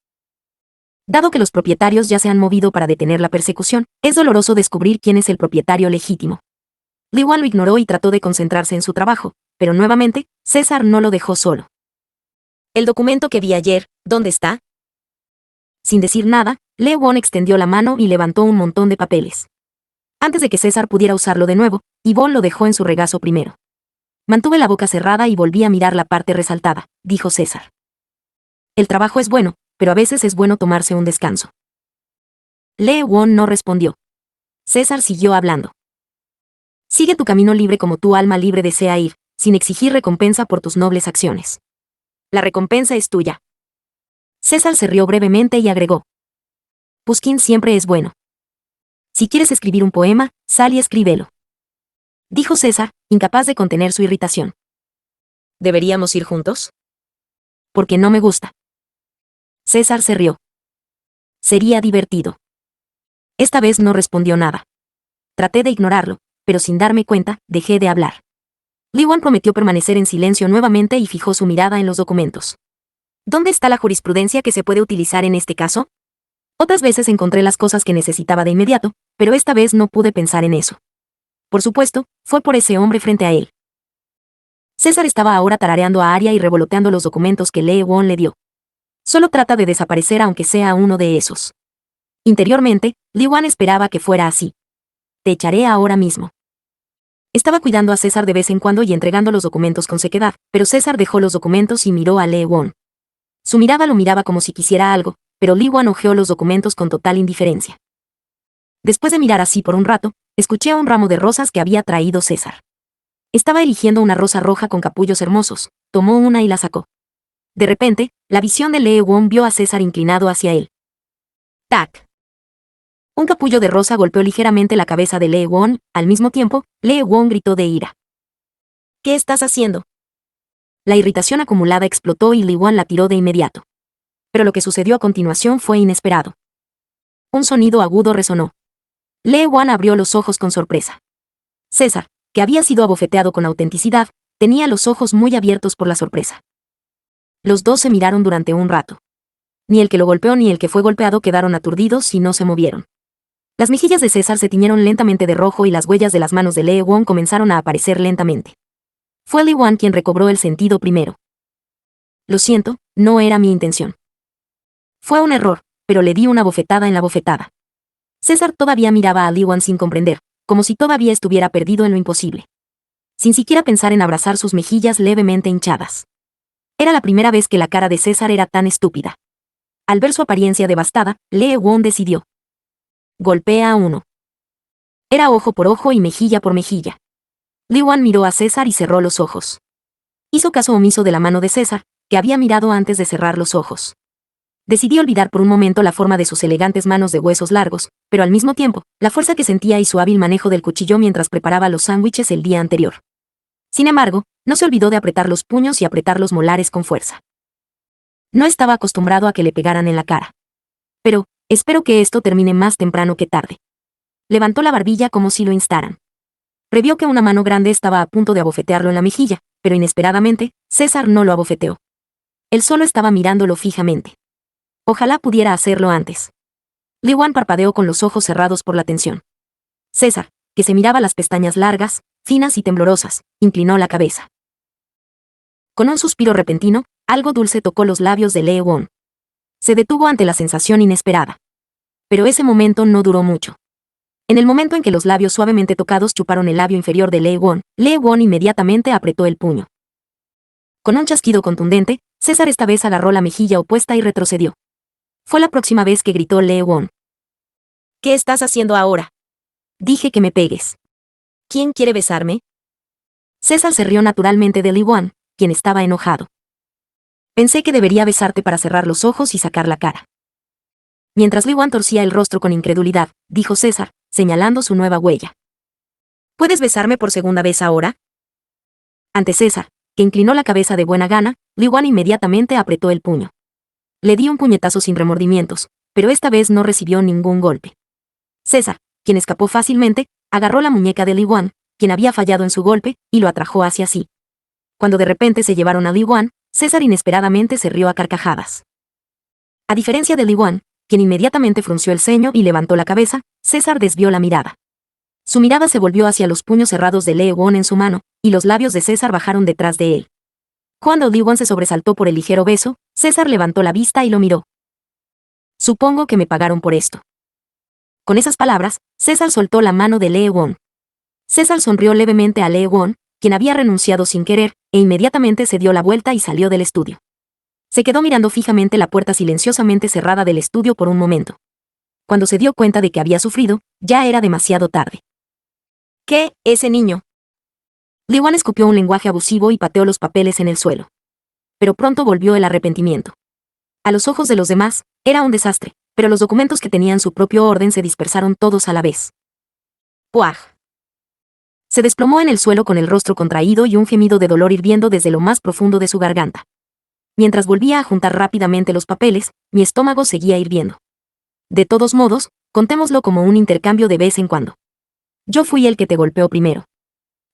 Dado que los propietarios ya se han movido para detener la persecución, es doloroso descubrir quién es el propietario legítimo. Li Wan lo ignoró y trató de concentrarse en su trabajo, pero nuevamente, César no lo dejó solo. ¿El documento que vi ayer, dónde está? Sin decir nada, Lee Won extendió la mano y levantó un montón de papeles. Antes de que César pudiera usarlo de nuevo, Yvonne lo dejó en su regazo primero. Mantuve la boca cerrada y volví a mirar la parte resaltada, dijo César. El trabajo es bueno, pero a veces es bueno tomarse un descanso. Lee Won no respondió. César siguió hablando. Sigue tu camino libre como tu alma libre desea ir, sin exigir recompensa por tus nobles acciones. La recompensa es tuya. César se rió brevemente y agregó. Pushkin siempre es bueno. Si quieres escribir un poema, sal y escríbelo. Dijo César, incapaz de contener su irritación. ¿Deberíamos ir juntos? Porque no me gusta. César se rió. Sería divertido. Esta vez no respondió nada. Traté de ignorarlo, pero sin darme cuenta, dejé de hablar. Li Wan prometió permanecer en silencio nuevamente y fijó su mirada en los documentos. ¿Dónde está la jurisprudencia que se puede utilizar en este caso? Otras veces encontré las cosas que necesitaba de inmediato, pero esta vez no pude pensar en eso. Por supuesto, fue por ese hombre frente a él. César estaba ahora tarareando a Aria y revoloteando los documentos que Lee Won le dio. Solo trata de desaparecer aunque sea uno de esos. Interiormente, Li Wan esperaba que fuera así. Te echaré ahora mismo. Estaba cuidando a César de vez en cuando y entregando los documentos con sequedad, pero César dejó los documentos y miró a Lee Won. Su mirada lo miraba como si quisiera algo, pero Li Wan hojeó los documentos con total indiferencia. Después de mirar así por un rato, escuché a un ramo de rosas que había traído César. Estaba eligiendo una rosa roja con capullos hermosos, tomó una y la sacó. De repente, la visión de Lee Won vio a César inclinado hacia él. ¡Tac! Un capullo de rosa golpeó ligeramente la cabeza de Lee Won, al mismo tiempo, Lee Won gritó de ira. ¿Qué estás haciendo? La irritación acumulada explotó y Li Wan la tiró de inmediato. Pero lo que sucedió a continuación fue inesperado. Un sonido agudo resonó. Lee Wan abrió los ojos con sorpresa. César, que había sido abofeteado con autenticidad, tenía los ojos muy abiertos por la sorpresa. Los dos se miraron durante un rato. Ni el que lo golpeó ni el que fue golpeado quedaron aturdidos y no se movieron. Las mejillas de César se tiñeron lentamente de rojo y las huellas de las manos de Lee Won comenzaron a aparecer lentamente. Fue Li Wan quien recobró el sentido primero. Lo siento, no era mi intención. Fue un error, pero le di una bofetada en la bofetada. César todavía miraba a Li Wan sin comprender, como si todavía estuviera perdido en lo imposible. Sin siquiera pensar en abrazar sus mejillas levemente hinchadas. Era la primera vez que la cara de César era tan estúpida. Al ver su apariencia devastada, Lee Won decidió. Golpea a uno. Era ojo por ojo y mejilla por mejilla. Li Wan miró a César y cerró los ojos. Hizo caso omiso de la mano de César, que había mirado antes de cerrar los ojos. Decidió olvidar por un momento la forma de sus elegantes manos de huesos largos, pero al mismo tiempo, la fuerza que sentía y su hábil manejo del cuchillo mientras preparaba los sándwiches el día anterior. Sin embargo, no se olvidó de apretar los puños y apretar los molares con fuerza. No estaba acostumbrado a que le pegaran en la cara. Pero, espero que esto termine más temprano que tarde. Levantó la barbilla como si lo instaran. Previó que una mano grande estaba a punto de abofetearlo en la mejilla, pero inesperadamente, César no lo abofeteó. Él solo estaba mirándolo fijamente. Ojalá pudiera hacerlo antes. Li Wan parpadeó con los ojos cerrados por la tensión. César, que se miraba las pestañas largas, finas y temblorosas, inclinó la cabeza. Con un suspiro repentino, algo dulce tocó los labios de Lee Won. Se detuvo ante la sensación inesperada. Pero ese momento no duró mucho. En el momento en que los labios suavemente tocados chuparon el labio inferior de Lee Won inmediatamente apretó el puño. Con un chasquido contundente, César esta vez agarró la mejilla opuesta y retrocedió. Fue la próxima vez que gritó Lee Won. ¿Qué estás haciendo ahora? Dije que me pegues. ¿Quién quiere besarme? César se rió naturalmente de Lee Won, quien estaba enojado. Pensé que debería besarte para cerrar los ojos y sacar la cara. Mientras Lee Won torcía el rostro con incredulidad, dijo César, señalando su nueva huella. ¿Puedes besarme por segunda vez ahora? Ante César, que inclinó la cabeza de buena gana, Lee Won inmediatamente apretó el puño. Le di un puñetazo sin remordimientos, pero esta vez no recibió ningún golpe. César, quien escapó fácilmente, agarró la muñeca de Lee Won, quien había fallado en su golpe, y lo atrajo hacia sí. Cuando de repente se llevaron a Lee Won, César inesperadamente se rió a carcajadas. A diferencia de Lee Won, quien inmediatamente frunció el ceño y levantó la cabeza, César desvió la mirada. Su mirada se volvió hacia los puños cerrados de Lee Won en su mano, y los labios de César bajaron detrás de él. Cuando Lee Won se sobresaltó por el ligero beso, César levantó la vista y lo miró. Supongo que me pagaron por esto. Con esas palabras, César soltó la mano de Lee Won. César sonrió levemente a Lee Won, quien había renunciado sin querer, e inmediatamente se dio la vuelta y salió del estudio. Se quedó mirando fijamente la puerta silenciosamente cerrada del estudio por un momento. Cuando se dio cuenta de que había sufrido, ya era demasiado tarde. ¿Qué, ese niño? Lee Won escupió un lenguaje abusivo y pateó los papeles en el suelo. Pero pronto volvió el arrepentimiento. A los ojos de los demás, era un desastre, pero los documentos que tenían su propio orden se dispersaron todos a la vez. ¡Puaj! Se desplomó en el suelo con el rostro contraído y un gemido de dolor hirviendo desde lo más profundo de su garganta. Mientras volvía a juntar rápidamente los papeles, mi estómago seguía hirviendo. De todos modos, contémoslo como un intercambio de vez en cuando. Yo fui el que te golpeó primero.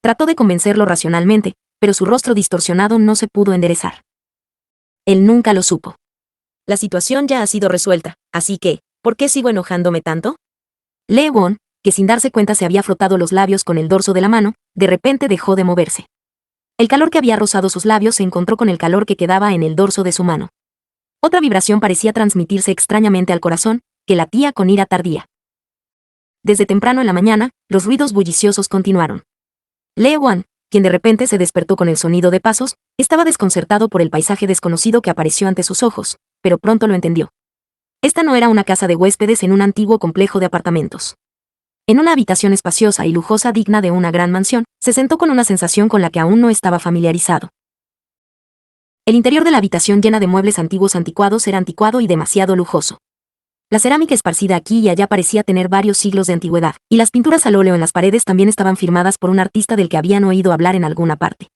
Trató de convencerlo racionalmente, pero su rostro distorsionado no se pudo enderezar. Él nunca lo supo. La situación ya ha sido resuelta, así que, ¿por qué sigo enojándome tanto? Lee Won, que sin darse cuenta se había frotado los labios con el dorso de la mano, de repente dejó de moverse. El calor que había rozado sus labios se encontró con el calor que quedaba en el dorso de su mano. Otra vibración parecía transmitirse extrañamente al corazón, que latía con ira tardía. Desde temprano en la mañana, los ruidos bulliciosos continuaron. Lee Won, quien de repente se despertó con el sonido de pasos, estaba desconcertado por el paisaje desconocido que apareció ante sus ojos, pero pronto lo entendió. Esta no era una casa de huéspedes en un antiguo complejo de apartamentos. En una habitación espaciosa y lujosa digna de una gran mansión, se sentó con una sensación con la que aún no estaba familiarizado. El interior de la habitación llena de muebles antiguos anticuados era anticuado y demasiado lujoso. La cerámica esparcida aquí y allá parecía tener varios siglos de antigüedad, y las pinturas al óleo en las paredes también estaban firmadas por un artista del que habían oído hablar en alguna parte.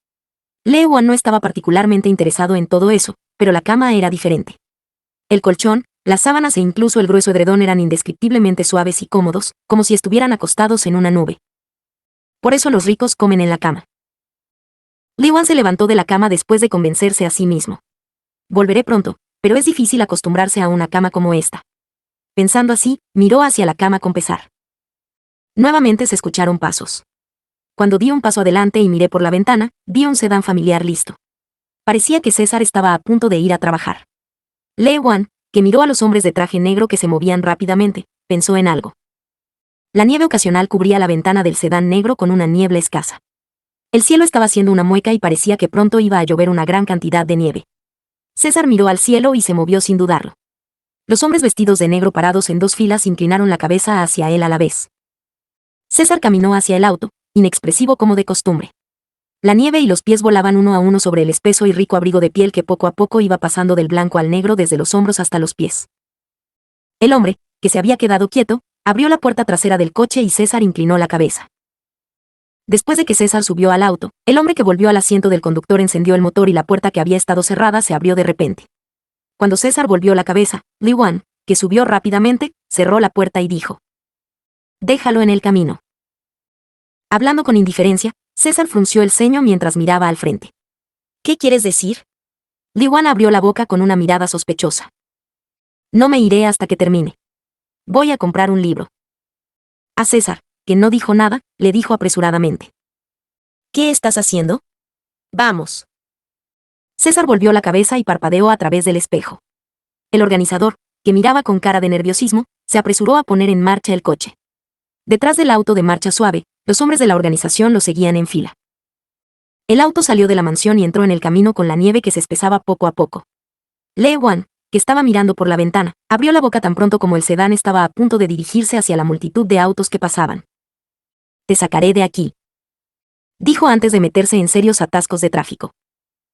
Lee Won no estaba particularmente interesado en todo eso, pero la cama era diferente. El colchón, las sábanas e incluso el grueso edredón eran indescriptiblemente suaves y cómodos, como si estuvieran acostados en una nube. Por eso los ricos comen en la cama. Lee Won se levantó de la cama después de convencerse a sí mismo. Volveré pronto, pero es difícil acostumbrarse a una cama como esta. Pensando así, miró hacia la cama con pesar. Nuevamente se escucharon pasos. Cuando di un paso adelante y miré por la ventana, vi un sedán familiar listo. Parecía que César estaba a punto de ir a trabajar. Lee Won, que miró a los hombres de traje negro que se movían rápidamente, pensó en algo. La nieve ocasional cubría la ventana del sedán negro con una niebla escasa. El cielo estaba haciendo una mueca y parecía que pronto iba a llover una gran cantidad de nieve. César miró al cielo y se movió sin dudarlo. Los hombres vestidos de negro parados en dos filas inclinaron la cabeza hacia él a la vez. César caminó hacia el auto, inexpresivo como de costumbre. La nieve y los pies volaban uno a uno sobre el espeso y rico abrigo de piel que poco a poco iba pasando del blanco al negro desde los hombros hasta los pies. El hombre, que se había quedado quieto, abrió la puerta trasera del coche y César inclinó la cabeza. Después de que César subió al auto, el hombre que volvió al asiento del conductor encendió el motor y la puerta que había estado cerrada se abrió de repente. Cuando César volvió la cabeza, Lee Won, que subió rápidamente, cerró la puerta y dijo: «Déjalo en el camino». Hablando con indiferencia, César frunció el ceño mientras miraba al frente. «¿Qué quieres decir?». Lee Won abrió la boca con una mirada sospechosa. «No me iré hasta que termine. Voy a comprar un libro». A César, que no dijo nada, le dijo apresuradamente: ¿Qué estás haciendo? Vamos. César volvió la cabeza y parpadeó a través del espejo. El organizador, que miraba con cara de nerviosismo, se apresuró a poner en marcha el coche. Detrás del auto de marcha suave, los hombres de la organización lo seguían en fila. El auto salió de la mansión y entró en el camino con la nieve que se espesaba poco a poco. Lee Wan, que estaba mirando por la ventana, abrió la boca tan pronto como el sedán estaba a punto de dirigirse hacia la multitud de autos que pasaban. «Te sacaré de aquí», dijo antes de meterse en serios atascos de tráfico.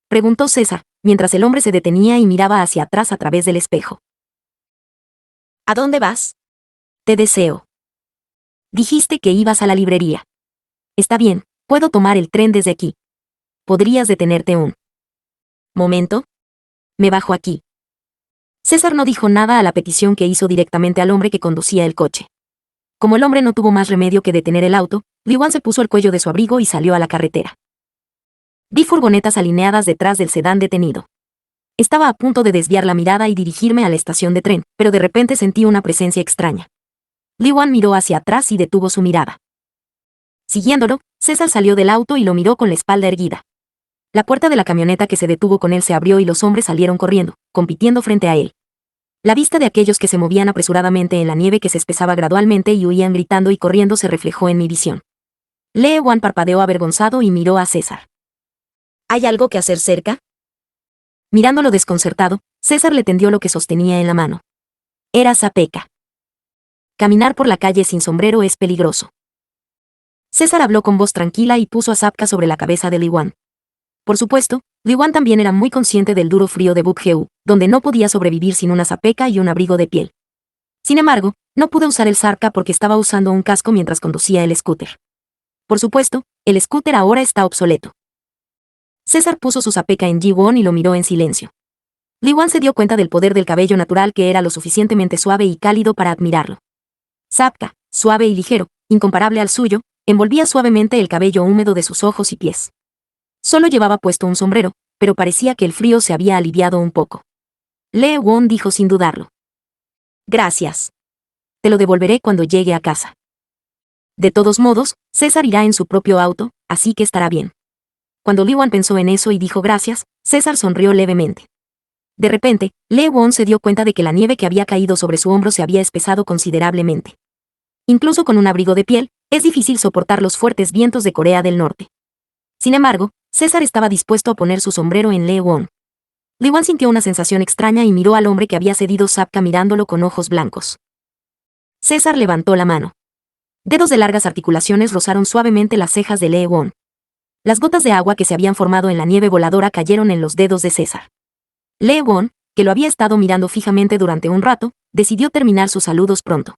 Preguntó César, mientras el hombre se detenía y miraba hacia atrás a través del espejo. «¿A dónde vas?» «Te deseo. Dijiste que ibas a la librería. Está bien, puedo tomar el tren desde aquí. ¿Podrías detenerte un momento? Me bajo aquí». César no dijo nada a la petición que hizo directamente al hombre que conducía el coche. Como el hombre no tuvo más remedio que detener el auto, Li Wan se puso el cuello de su abrigo y salió a la carretera. Vi furgonetas alineadas detrás del sedán detenido. Estaba a punto de desviar la mirada y dirigirme a la estación de tren, pero de repente sentí una presencia extraña. Li Wan miró hacia atrás y detuvo su mirada. Siguiéndolo, César salió del auto y lo miró con la espalda erguida. La puerta de la camioneta que se detuvo con él se abrió y los hombres salieron corriendo, compitiendo frente a él. La vista de aquellos que se movían apresuradamente en la nieve que se espesaba gradualmente y huían gritando y corriendo se reflejó en mi visión. Lee Wan parpadeó avergonzado y miró a César. ¿Hay algo que hacer cerca? Mirándolo desconcertado, César le tendió lo que sostenía en la mano. Era Zapeka. Caminar por la calle sin sombrero es peligroso. César habló con voz tranquila y puso a Zapka sobre la cabeza de Li Wan. Por supuesto, Li Wan también era muy consciente del duro frío de Bukgeu, donde no podía sobrevivir sin una Zapeka y un abrigo de piel. Sin embargo, no pudo usar el Zarka porque estaba usando un casco mientras conducía el scooter. Por supuesto, el scooter ahora está obsoleto. César puso su Zapeka en Ji Won y lo miró en silencio. Li Wan se dio cuenta del poder del cabello natural que era lo suficientemente suave y cálido para admirarlo. Zapka, suave y ligero, incomparable al suyo, envolvía suavemente el cabello húmedo de sus ojos y pies. Solo llevaba puesto un sombrero, pero parecía que el frío se había aliviado un poco. Lee Won dijo sin dudarlo. Gracias. Te lo devolveré cuando llegue a casa. De todos modos, César irá en su propio auto, así que estará bien. Cuando Li Wan pensó en eso y dijo gracias, César sonrió levemente. De repente, Lee Won se dio cuenta de que la nieve que había caído sobre su hombro se había espesado considerablemente. Incluso con un abrigo de piel, es difícil soportar los fuertes vientos de Corea del Norte. Sin embargo, César estaba dispuesto a poner su sombrero en Lee Won. Li Wan sintió una sensación extraña y miró al hombre que había cedido Zapka mirándolo con ojos blancos. César levantó la mano. Dedos de largas articulaciones rozaron suavemente las cejas de Lee Won. Las gotas de agua que se habían formado en la nieve voladora cayeron en los dedos de César. Lee Won, que lo había estado mirando fijamente durante un rato, decidió terminar sus saludos pronto.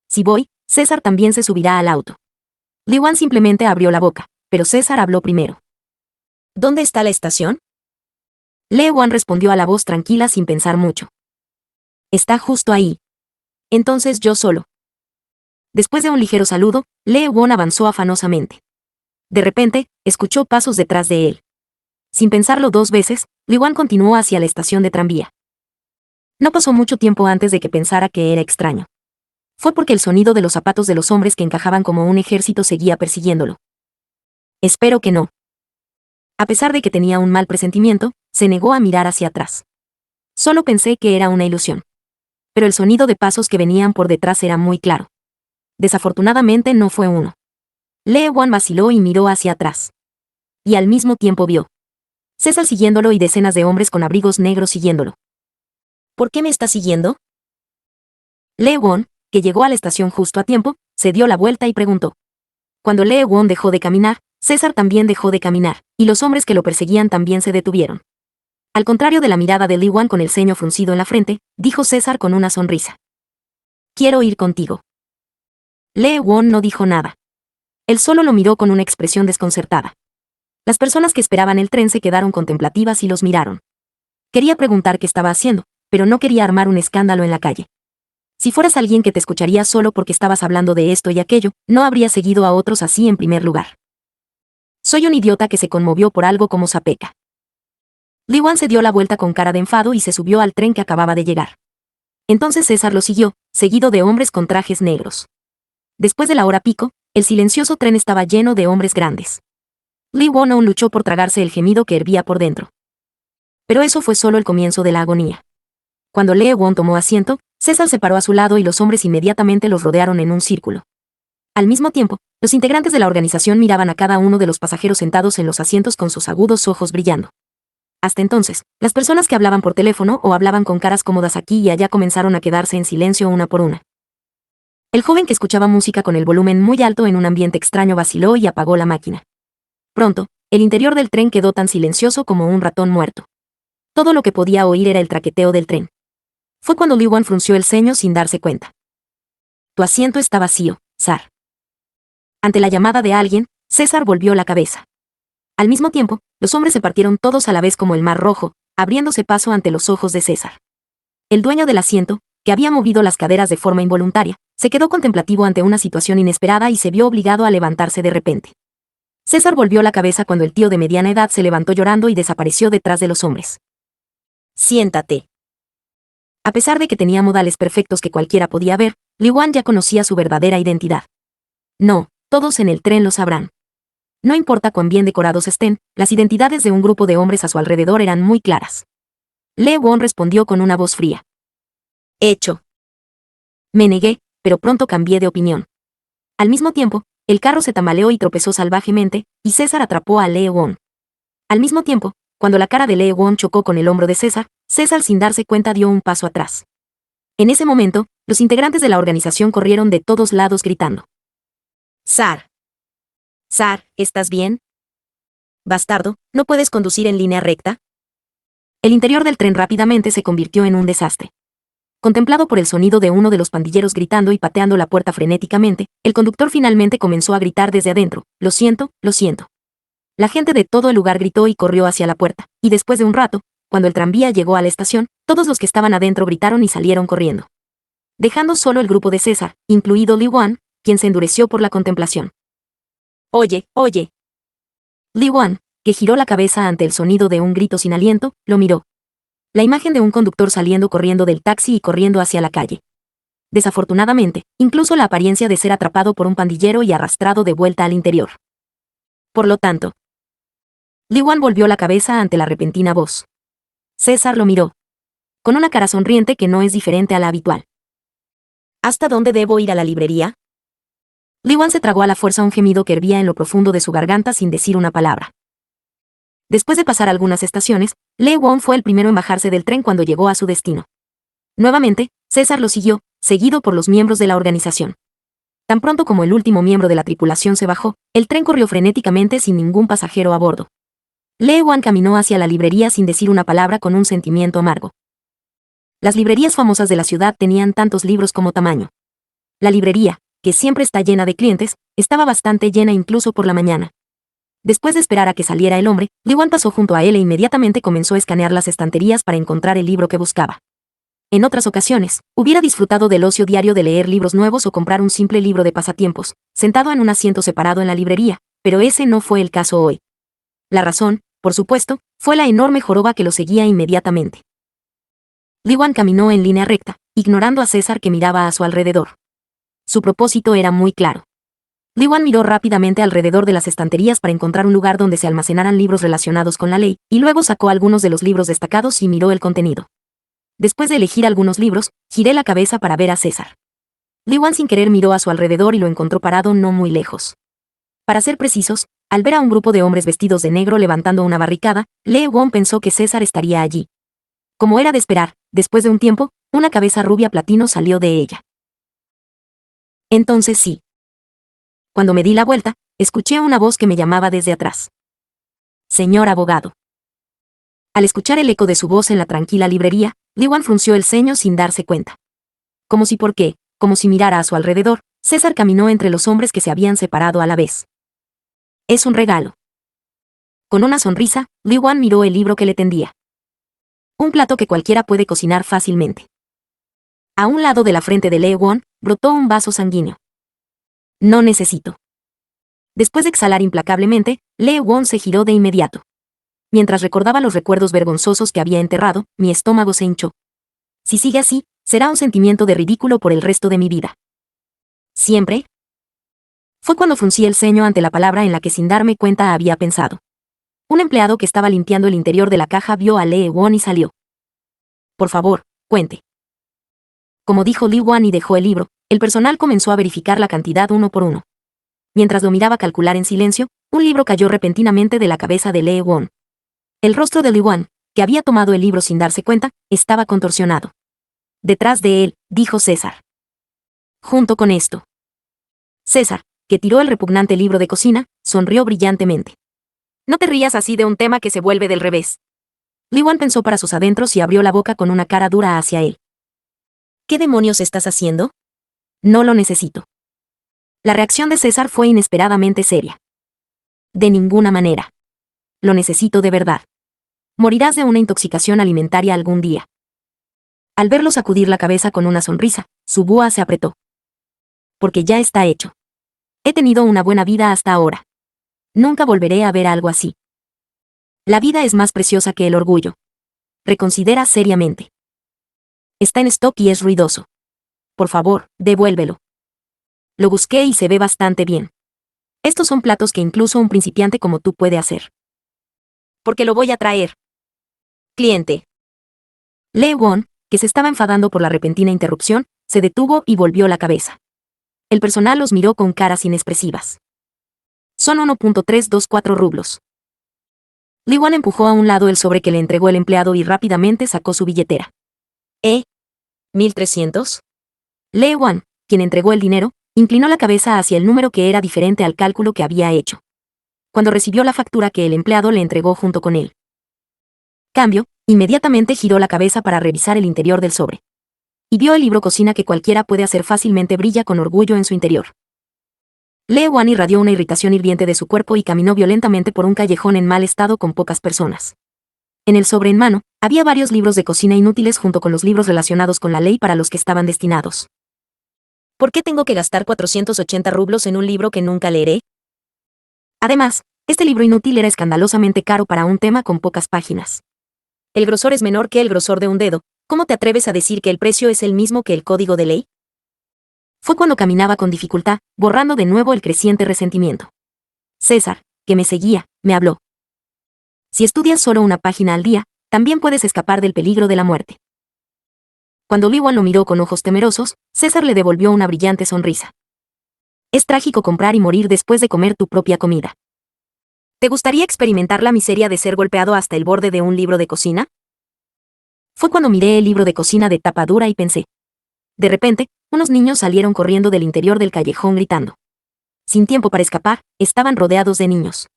Si voy, César también se subirá al auto. Li Wan simplemente abrió la boca, pero César habló primero. ¿Dónde está la estación? Lee Wan respondió a la voz tranquila sin pensar mucho. Está justo ahí. Entonces yo solo. Después de un ligero saludo, Lee Won avanzó afanosamente. De repente, escuchó pasos detrás de él. Sin pensarlo dos veces, Li Wan continuó hacia la estación de tranvía. No pasó mucho tiempo antes de que pensara que era extraño. Fue porque el sonido de los zapatos de los hombres que encajaban como un ejército seguía persiguiéndolo. Espero que no. A pesar de que tenía un mal presentimiento, se negó a mirar hacia atrás. Solo pensé que era una ilusión. Pero el sonido de pasos que venían por detrás era muy claro. Desafortunadamente no fue uno. Lee Wan vaciló y miró hacia atrás. Y al mismo tiempo vio César siguiéndolo y decenas de hombres con abrigos negros siguiéndolo. ¿Por qué me está siguiendo? Lee Won, que llegó a la estación justo a tiempo, se dio la vuelta y preguntó. Cuando Lee Won dejó de caminar, César también dejó de caminar, y los hombres que lo perseguían también se detuvieron. Al contrario de la mirada de Li Wan con el ceño fruncido en la frente, dijo César con una sonrisa. Quiero ir contigo. Lee Won no dijo nada. Él solo lo miró con una expresión desconcertada. Las personas que esperaban el tren se quedaron contemplativas y los miraron. Quería preguntar qué estaba haciendo, pero no quería armar un escándalo en la calle. Si fueras alguien que te escucharía solo porque estabas hablando de esto y aquello, no habría seguido a otros así en primer lugar. Soy un idiota que se conmovió por algo como Zapeka. Li Wan se dio la vuelta con cara de enfado y se subió al tren que acababa de llegar. Entonces César lo siguió, seguido de hombres con trajes negros. Después de la hora pico, el silencioso tren estaba lleno de hombres grandes. Lee Won aún luchó por tragarse el gemido que hervía por dentro. Pero eso fue solo el comienzo de la agonía. Cuando Lee Won tomó asiento, César se paró a su lado y los hombres inmediatamente los rodearon en un círculo. Al mismo tiempo, los integrantes de la organización miraban a cada uno de los pasajeros sentados en los asientos con sus agudos ojos brillando. Hasta entonces, las personas que hablaban por teléfono o hablaban con caras cómodas aquí y allá comenzaron a quedarse en silencio una por una. El joven que escuchaba música con el volumen muy alto en un ambiente extraño vaciló y apagó la máquina. Pronto, el interior del tren quedó tan silencioso como un ratón muerto. Todo lo que podía oír era el traqueteo del tren. Fue cuando Lee Won frunció el ceño sin darse cuenta. Tu asiento está vacío, Sar. Ante la llamada de alguien, César volvió la cabeza. Al mismo tiempo, los hombres se partieron todos a la vez como el mar rojo, abriéndose paso ante los ojos de César. El dueño del asiento, que había movido las caderas de forma involuntaria, se quedó contemplativo ante una situación inesperada y se vio obligado a levantarse de repente. César volvió la cabeza cuando el tío de mediana edad se levantó llorando y desapareció detrás de los hombres. Siéntate. A pesar de que tenía modales perfectos que cualquiera podía ver, Lee Won ya conocía su verdadera identidad. No, todos en el tren lo sabrán. No importa cuán bien decorados estén, las identidades de un grupo de hombres a su alrededor eran muy claras. Lee Won respondió con una voz fría. Hecho. Me negué, pero pronto cambié de opinión. Al mismo tiempo, el carro se tambaleó y tropezó salvajemente, y César atrapó a Lee Won. Al mismo tiempo, cuando la cara de Lee Won chocó con el hombro de César, César sin darse cuenta dio un paso atrás. En ese momento, los integrantes de la organización corrieron de todos lados gritando. Sar. Sar, ¿estás bien? Bastardo, ¿no puedes conducir en línea recta? El interior del tren rápidamente se convirtió en un desastre. Contemplado por el sonido de uno de los pandilleros gritando y pateando la puerta frenéticamente, el conductor finalmente comenzó a gritar desde adentro, lo siento, lo siento. La gente de todo el lugar gritó y corrió hacia la puerta, y después de un rato, cuando el tranvía llegó a la estación, todos los que estaban adentro gritaron y salieron corriendo. Dejando solo el grupo de César, incluido Lee Won, quien se endureció por la contemplación. Oye, oye. Lee Won, que giró la cabeza ante el sonido de un grito sin aliento, lo miró. La imagen de un conductor saliendo corriendo del taxi y corriendo hacia la calle. Desafortunadamente, incluso la apariencia de ser atrapado por un pandillero y arrastrado de vuelta al interior. Por lo tanto, Lee Won volvió la cabeza ante la repentina voz. César lo miró. Con una cara sonriente que no es diferente a la habitual. ¿Hasta dónde debo ir a la librería? Lee Won se tragó a la fuerza un gemido que hervía en lo profundo de su garganta sin decir una palabra. Después de pasar algunas estaciones, Lee Won fue el primero en bajarse del tren cuando llegó a su destino. Nuevamente, César lo siguió, seguido por los miembros de la organización. Tan pronto como el último miembro de la tripulación se bajó, el tren corrió frenéticamente sin ningún pasajero a bordo. Lee Won caminó hacia la librería sin decir una palabra con un sentimiento amargo. Las librerías famosas de la ciudad tenían tantos libros como tamaño. La librería, que siempre está llena de clientes, estaba bastante llena incluso por la mañana. Después de esperar a que saliera el hombre, Lee Won pasó junto a él e inmediatamente comenzó a escanear las estanterías para encontrar el libro que buscaba. En otras ocasiones, hubiera disfrutado del ocio diario de leer libros nuevos o comprar un simple libro de pasatiempos, sentado en un asiento separado en la librería, pero ese no fue el caso hoy. La razón, por supuesto, fue la enorme joroba que lo seguía inmediatamente. Lee Won caminó en línea recta, ignorando a César que miraba a su alrededor. Su propósito era muy claro. Lee Won miró rápidamente alrededor de las estanterías para encontrar un lugar donde se almacenaran libros relacionados con la ley, y luego sacó algunos de los libros destacados y miró el contenido. Después de elegir algunos libros, giré la cabeza para ver a César. Lee Won sin querer miró a su alrededor y lo encontró parado no muy lejos. Para ser precisos, al ver a un grupo de hombres vestidos de negro levantando una barricada, Lee Won pensó que César estaría allí. Como era de esperar, después de un tiempo, una cabeza rubia platino salió de ella. Entonces sí. Cuando me di la vuelta, escuché una voz que me llamaba desde atrás. Señor abogado. Al escuchar el eco de su voz en la tranquila librería, Lee Won frunció el ceño sin darse cuenta. Como si mirara a su alrededor, César caminó entre los hombres que se habían separado a la vez. Es un regalo. Con una sonrisa, Lee Won miró el libro que le tendía. Un plato que cualquiera puede cocinar fácilmente. A un lado de la frente de Lee Won, brotó un vaso sanguíneo. No necesito. Después de exhalar implacablemente, Lee Won se giró de inmediato. Mientras recordaba los recuerdos vergonzosos que había enterrado, mi estómago se hinchó. Si sigue así, será un sentimiento de ridículo por el resto de mi vida. ¿Siempre? Fue cuando fruncí el ceño ante la palabra en la que sin darme cuenta había pensado. Un empleado que estaba limpiando el interior de la caja vio a Lee Won y salió. Por favor, cuente. Como dijo Lee Won y dejó el libro, el personal comenzó a verificar la cantidad uno por uno. Mientras lo miraba calcular en silencio, un libro cayó repentinamente de la cabeza de Lee Won. El rostro de Lee Won, que había tomado el libro sin darse cuenta, estaba contorsionado. Detrás de él, dijo César. Junto con esto. César, que tiró el repugnante libro de cocina, sonrió brillantemente. No te rías así de un tema que se vuelve del revés. Lee Won pensó para sus adentros y abrió la boca con una cara dura hacia él. ¿Qué demonios estás haciendo? No lo necesito. La reacción de César fue inesperadamente seria. De ninguna manera. Lo necesito de verdad. Morirás de una intoxicación alimentaria algún día. Al verlo sacudir la cabeza con una sonrisa, su búa se apretó. Porque ya está hecho. He tenido una buena vida hasta ahora. Nunca volveré a ver algo así. La vida es más preciosa que el orgullo. Reconsidera seriamente. Está en stock y es ruidoso. Por favor, devuélvelo. Lo busqué y se ve bastante bien. Estos son platos que incluso un principiante como tú puede hacer. Porque lo voy a traer. Cliente. Lee Won, que se estaba enfadando por la repentina interrupción, se detuvo y volvió la cabeza. El personal los miró con caras inexpresivas. Son 1.324 rublos. Lee Won empujó a un lado el sobre que le entregó el empleado y rápidamente sacó su billetera. ¿1.300? Lee Won, quien entregó el dinero, inclinó la cabeza hacia el número que era diferente al cálculo que había hecho. Cuando recibió la factura que el empleado le entregó junto con él. Cambio, inmediatamente giró la cabeza para revisar el interior del sobre. Y vio el libro cocina que cualquiera puede hacer fácilmente brilla con orgullo en su interior. Lee Won irradió una irritación hirviente de su cuerpo y caminó violentamente por un callejón en mal estado con pocas personas. En el sobre en mano, había varios libros de cocina inútiles junto con los libros relacionados con la ley para los que estaban destinados. ¿Por qué tengo que gastar 480 rublos en un libro que nunca leeré? Además, este libro inútil era escandalosamente caro para un tema con pocas páginas. El grosor es menor que el grosor de un dedo. ¿Cómo te atreves a decir que el precio es el mismo que el código de ley? Fue cuando caminaba con dificultad, borrando de nuevo el creciente resentimiento. César, que me seguía, me habló. Si estudias solo una página al día, también puedes escapar del peligro de la muerte. Cuando Lee Won lo miró con ojos temerosos, César le devolvió una brillante sonrisa. Es trágico comprar y morir después de comer tu propia comida. ¿Te gustaría experimentar la miseria de ser golpeado hasta el borde de un libro de cocina? Fue cuando miré el libro de cocina de tapa dura y pensé. De repente, unos niños salieron corriendo del interior del callejón gritando. Sin tiempo para escapar, estaban rodeados de niños.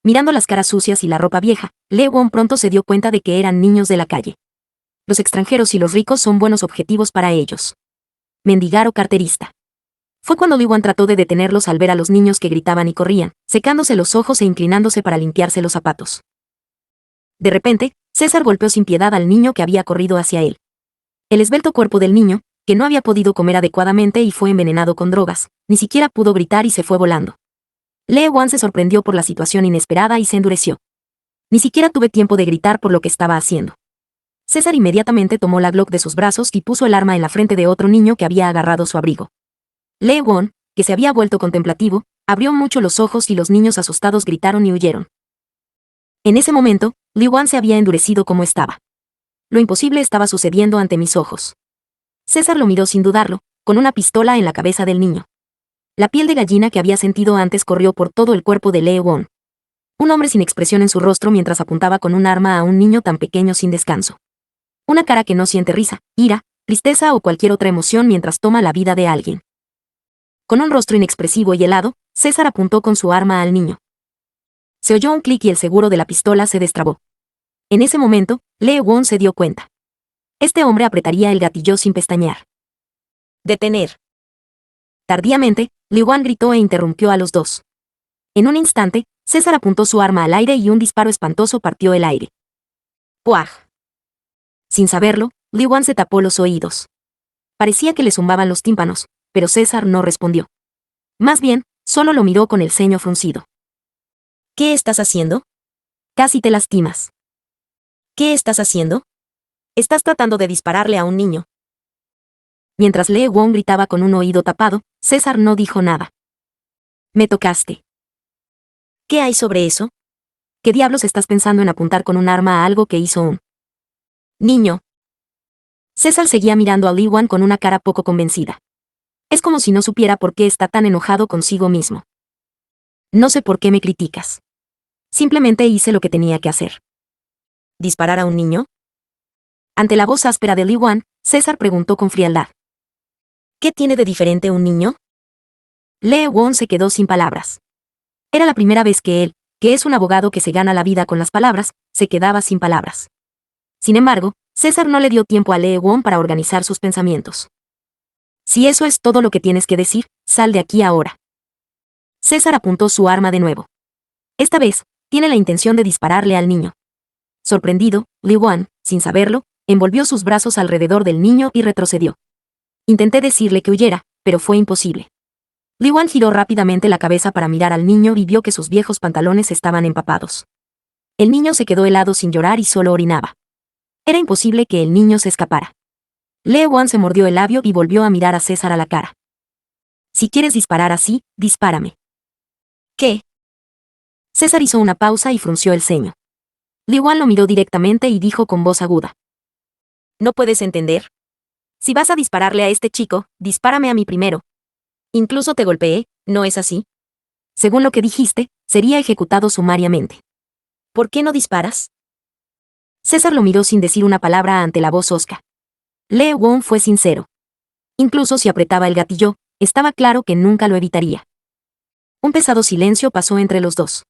Mirando las caras sucias y la ropa vieja, Lee Won pronto se dio cuenta de que eran niños de la calle. Los extranjeros y los ricos son buenos objetivos para ellos. Mendigar o carterista. Fue cuando Lee Won trató de detenerlos al ver a los niños que gritaban y corrían, secándose los ojos e inclinándose para limpiarse los zapatos. De repente, César golpeó sin piedad al niño que había corrido hacia él. El esbelto cuerpo del niño, que no había podido comer adecuadamente y fue envenenado con drogas, ni siquiera pudo gritar y se fue volando. Lee Won se sorprendió por la situación inesperada y se endureció. Ni siquiera tuve tiempo de gritar por lo que estaba haciendo. César inmediatamente tomó la Glock de sus brazos y puso el arma en la frente de otro niño que había agarrado su abrigo. Lee Won, que se había vuelto contemplativo, abrió mucho los ojos y los niños asustados gritaron y huyeron. En ese momento, Lee Won se había endurecido como estaba. Lo imposible estaba sucediendo ante mis ojos. César lo miró sin dudarlo, con una pistola en la cabeza del niño. La piel de gallina que había sentido antes corrió por todo el cuerpo de Lee Won. Un hombre sin expresión en su rostro mientras apuntaba con un arma a un niño tan pequeño sin descanso. Una cara que no siente risa, ira, tristeza o cualquier otra emoción mientras toma la vida de alguien. Con un rostro inexpresivo y helado, César apuntó con su arma al niño. Se oyó un clic y el seguro de la pistola se destrabó. En ese momento, Lee Won se dio cuenta. Este hombre apretaría el gatillo sin pestañear. ¡Detener! Tardíamente, Lee Won gritó e interrumpió a los dos. En un instante, César apuntó su arma al aire y un disparo espantoso partió el aire. ¡Puaj! Sin saberlo, Lee Won se tapó los oídos. Parecía que le zumbaban los tímpanos, pero César no respondió. Más bien, solo lo miró con el ceño fruncido. ¿Qué estás haciendo? Casi te lastimas. ¿Qué estás haciendo? Estás tratando de dispararle a un niño. Mientras Lee Won gritaba con un oído tapado, César no dijo nada. Me tocaste. ¿Qué hay sobre eso? ¿Qué diablos estás pensando en apuntar con un arma a algo que hizo un niño? César seguía mirando a Lee Wan con una cara poco convencida. Es como si no supiera por qué está tan enojado consigo mismo. No sé por qué me criticas. Simplemente hice lo que tenía que hacer. ¿Disparar a un niño? Ante la voz áspera de Lee Wan, César preguntó con frialdad. ¿Qué tiene de diferente un niño? Lee Wan se quedó sin palabras. Era la primera vez que él, que es un abogado que se gana la vida con las palabras, se quedaba sin palabras. Sin embargo, César no le dio tiempo a Lee Wan para organizar sus pensamientos. Si eso es todo lo que tienes que decir, sal de aquí ahora. César apuntó su arma de nuevo. Esta vez, tiene la intención de dispararle al niño. Sorprendido, Lee Wan, sin saberlo, envolvió sus brazos alrededor del niño y retrocedió. Intenté decirle que huyera, pero fue imposible. Lee Wan giró rápidamente la cabeza para mirar al niño y vio que sus viejos pantalones estaban empapados. El niño se quedó helado sin llorar y solo orinaba. Era imposible que el niño se escapara. Lee Wan se mordió el labio y volvió a mirar a César a la cara. Si quieres disparar así, dispárame. ¿Qué? César hizo una pausa y frunció el ceño. Lee Wan lo miró directamente y dijo con voz aguda. ¿No puedes entender? Si vas a dispararle a este chico, dispárame a mí primero. Incluso te golpeé, ¿no es así? Según lo que dijiste, sería ejecutado sumariamente. ¿Por qué no disparas? César lo miró sin decir una palabra ante la voz hosca. Lee Wan fue sincero. Incluso si apretaba el gatillo, estaba claro que nunca lo evitaría. Un pesado silencio pasó entre los dos.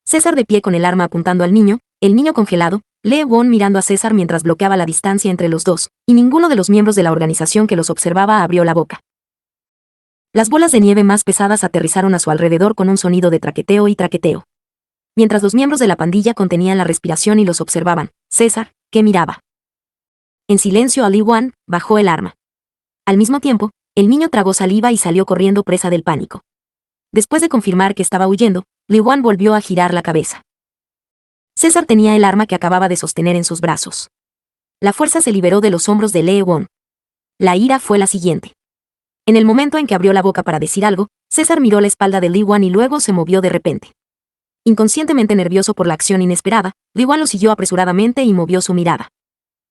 César de pie con el arma apuntando al niño, el niño congelado, Lee Wan mirando a César mientras bloqueaba la distancia entre los dos, y ninguno de los miembros de la organización que los observaba abrió la boca. Las bolas de nieve más pesadas aterrizaron a su alrededor con un sonido de traqueteo y traqueteo. Mientras los miembros de la pandilla contenían la respiración y los observaban, César, que miraba. En silencio a Lee Wan, bajó el arma. Al mismo tiempo, el niño tragó saliva y salió corriendo presa del pánico. Después de confirmar que estaba huyendo, Lee Wan volvió a girar la cabeza. César tenía el arma que acababa de sostener en sus brazos. La fuerza se liberó de los hombros de Lee Wan. La ira fue la siguiente. En el momento en que abrió la boca para decir algo, César miró la espalda de Lee Wan y luego se movió de repente. Inconscientemente nervioso por la acción inesperada, Lee Wan lo siguió apresuradamente y movió su mirada.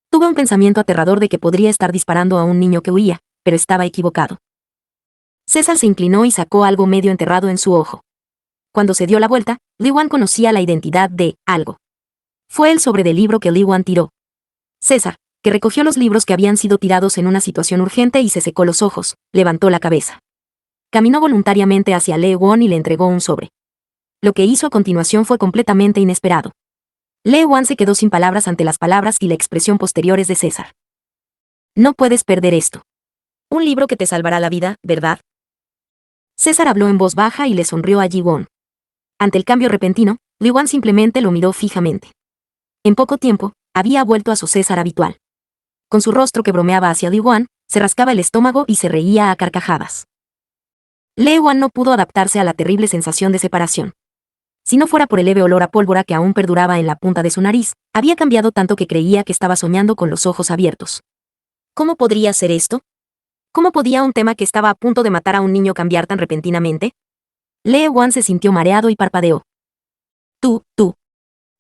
Tuve un pensamiento aterrador de que podría estar disparando a un niño que huía, pero estaba equivocado. César se inclinó y sacó algo medio enterrado en su ojo. Cuando se dio la vuelta, Lee Wan conocía la identidad de algo. Fue el sobre del libro que Lee Wan tiró. César, que recogió los libros que habían sido tirados en una situación urgente y se secó los ojos, levantó la cabeza. Caminó voluntariamente hacia Lee Wan y le entregó un sobre. Lo que hizo a continuación fue completamente inesperado. Lee Wan se quedó sin palabras ante las palabras y la expresión posteriores de César. No puedes perder esto. Un libro que te salvará la vida, ¿verdad? César habló en voz baja y le sonrió a Ji Won. Ante el cambio repentino, Lee Wan simplemente lo miró fijamente. En poco tiempo, había vuelto a su César habitual. Con su rostro que bromeaba hacia Lee Wan, se rascaba el estómago y se reía a carcajadas. Lee Wan no pudo adaptarse a la terrible sensación de separación. Si no fuera por el leve olor a pólvora que aún perduraba en la punta de su nariz, había cambiado tanto que creía que estaba soñando con los ojos abiertos. ¿Cómo podría ser esto? ¿Cómo podía un tema que estaba a punto de matar a un niño cambiar tan repentinamente? Lee Wan se sintió mareado y parpadeó. Tú,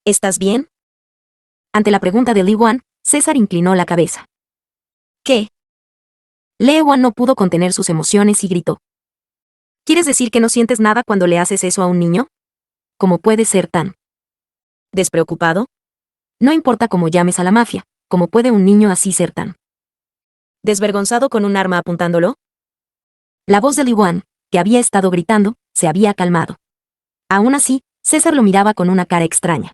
¿estás bien? Ante la pregunta de Lee Wan, César inclinó la cabeza. ¿Qué? Lee Wan no pudo contener sus emociones y gritó. ¿Quieres decir que no sientes nada cuando le haces eso a un niño? ¿Cómo puedes ser tan despreocupado? No importa cómo llames a la mafia, ¿cómo puede un niño así ser tan desvergonzado con un arma apuntándolo? La voz de Lee Wan, que había estado gritando, se había calmado. Aún así, César lo miraba con una cara extraña.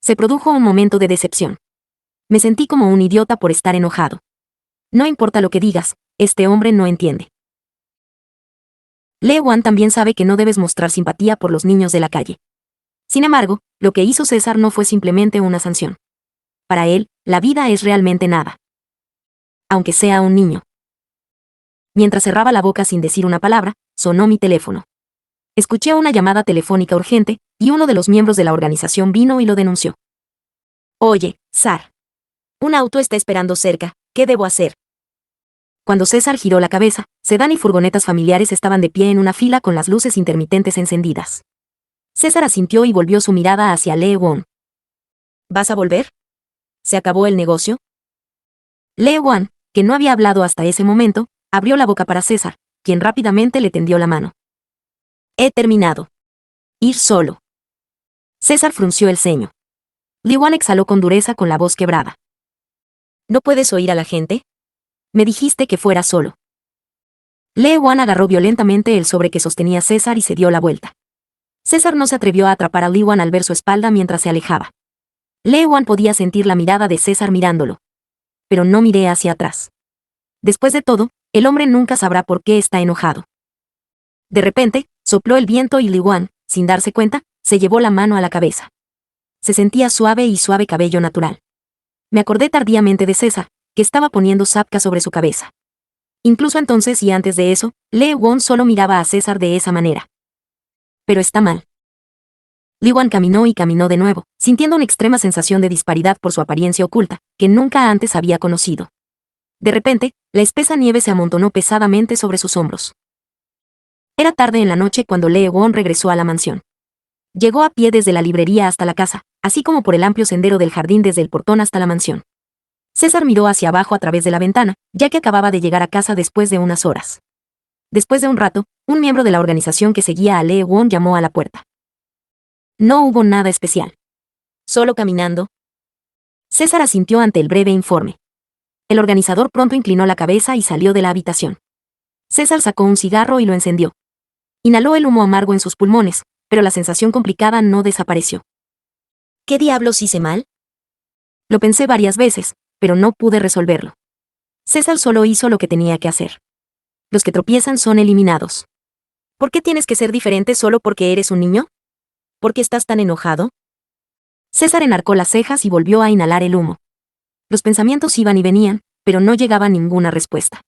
Se produjo un momento de decepción. Me sentí como un idiota por estar enojado. No importa lo que digas, este hombre no entiende. Lee Wan también sabe que no debes mostrar simpatía por los niños de la calle. Sin embargo, lo que hizo César no fue simplemente una sanción. Para él, la vida es realmente nada. Aunque sea un niño. Mientras cerraba la boca sin decir una palabra, sonó mi teléfono. Escuché una llamada telefónica urgente, y uno de los miembros de la organización vino y lo denunció. Oye, Sar. Un auto está esperando cerca, ¿qué debo hacer? Cuando César giró la cabeza, sedán y furgonetas familiares estaban de pie en una fila con las luces intermitentes encendidas. César asintió y volvió su mirada hacia Lee Won. ¿Vas a volver? ¿Se acabó el negocio? Lee Won, que no había hablado hasta ese momento, abrió la boca para César, quien rápidamente le tendió la mano. He terminado. Ir solo. César frunció el ceño. Lee Won exhaló con dureza con la voz quebrada. ¿No puedes oír a la gente? Me dijiste que fuera solo. Lee Won agarró violentamente el sobre que sostenía César y se dio la vuelta. César no se atrevió a atrapar a Lee Won al ver su espalda mientras se alejaba. Lee Won podía sentir la mirada de César mirándolo. Pero no miré hacia atrás. Después de todo, el hombre nunca sabrá por qué está enojado. De repente, sopló el viento y Lee Won, sin darse cuenta, se llevó la mano a la cabeza. Se sentía suave y suave cabello natural. Me acordé tardíamente de César, que estaba poniendo sapca sobre su cabeza. Incluso entonces y antes de eso, Lee Won solo miraba a César de esa manera. Pero está mal. Lee Won caminó y caminó de nuevo, sintiendo una extrema sensación de disparidad por su apariencia oculta, que nunca antes había conocido. De repente, la espesa nieve se amontonó pesadamente sobre sus hombros. Era tarde en la noche cuando Lee Won regresó a la mansión. Llegó a pie desde la librería hasta la casa, así como por el amplio sendero del jardín desde el portón hasta la mansión. César miró hacia abajo a través de la ventana, ya que acababa de llegar a casa después de unas horas. Después de un rato, un miembro de la organización que seguía a Lee Won llamó a la puerta. No hubo nada especial. ¿Solo caminando? César asintió ante el breve informe. El organizador pronto inclinó la cabeza y salió de la habitación. César sacó un cigarro y lo encendió. Inhaló el humo amargo en sus pulmones, pero la sensación complicada no desapareció. ¿Qué diablos hice mal? Lo pensé varias veces, pero no pude resolverlo. César solo hizo lo que tenía que hacer. Los que tropiezan son eliminados. ¿Por qué tienes que ser diferente solo porque eres un niño? ¿Por qué estás tan enojado? César enarcó las cejas y volvió a inhalar el humo. Los pensamientos iban y venían, pero no llegaba ninguna respuesta.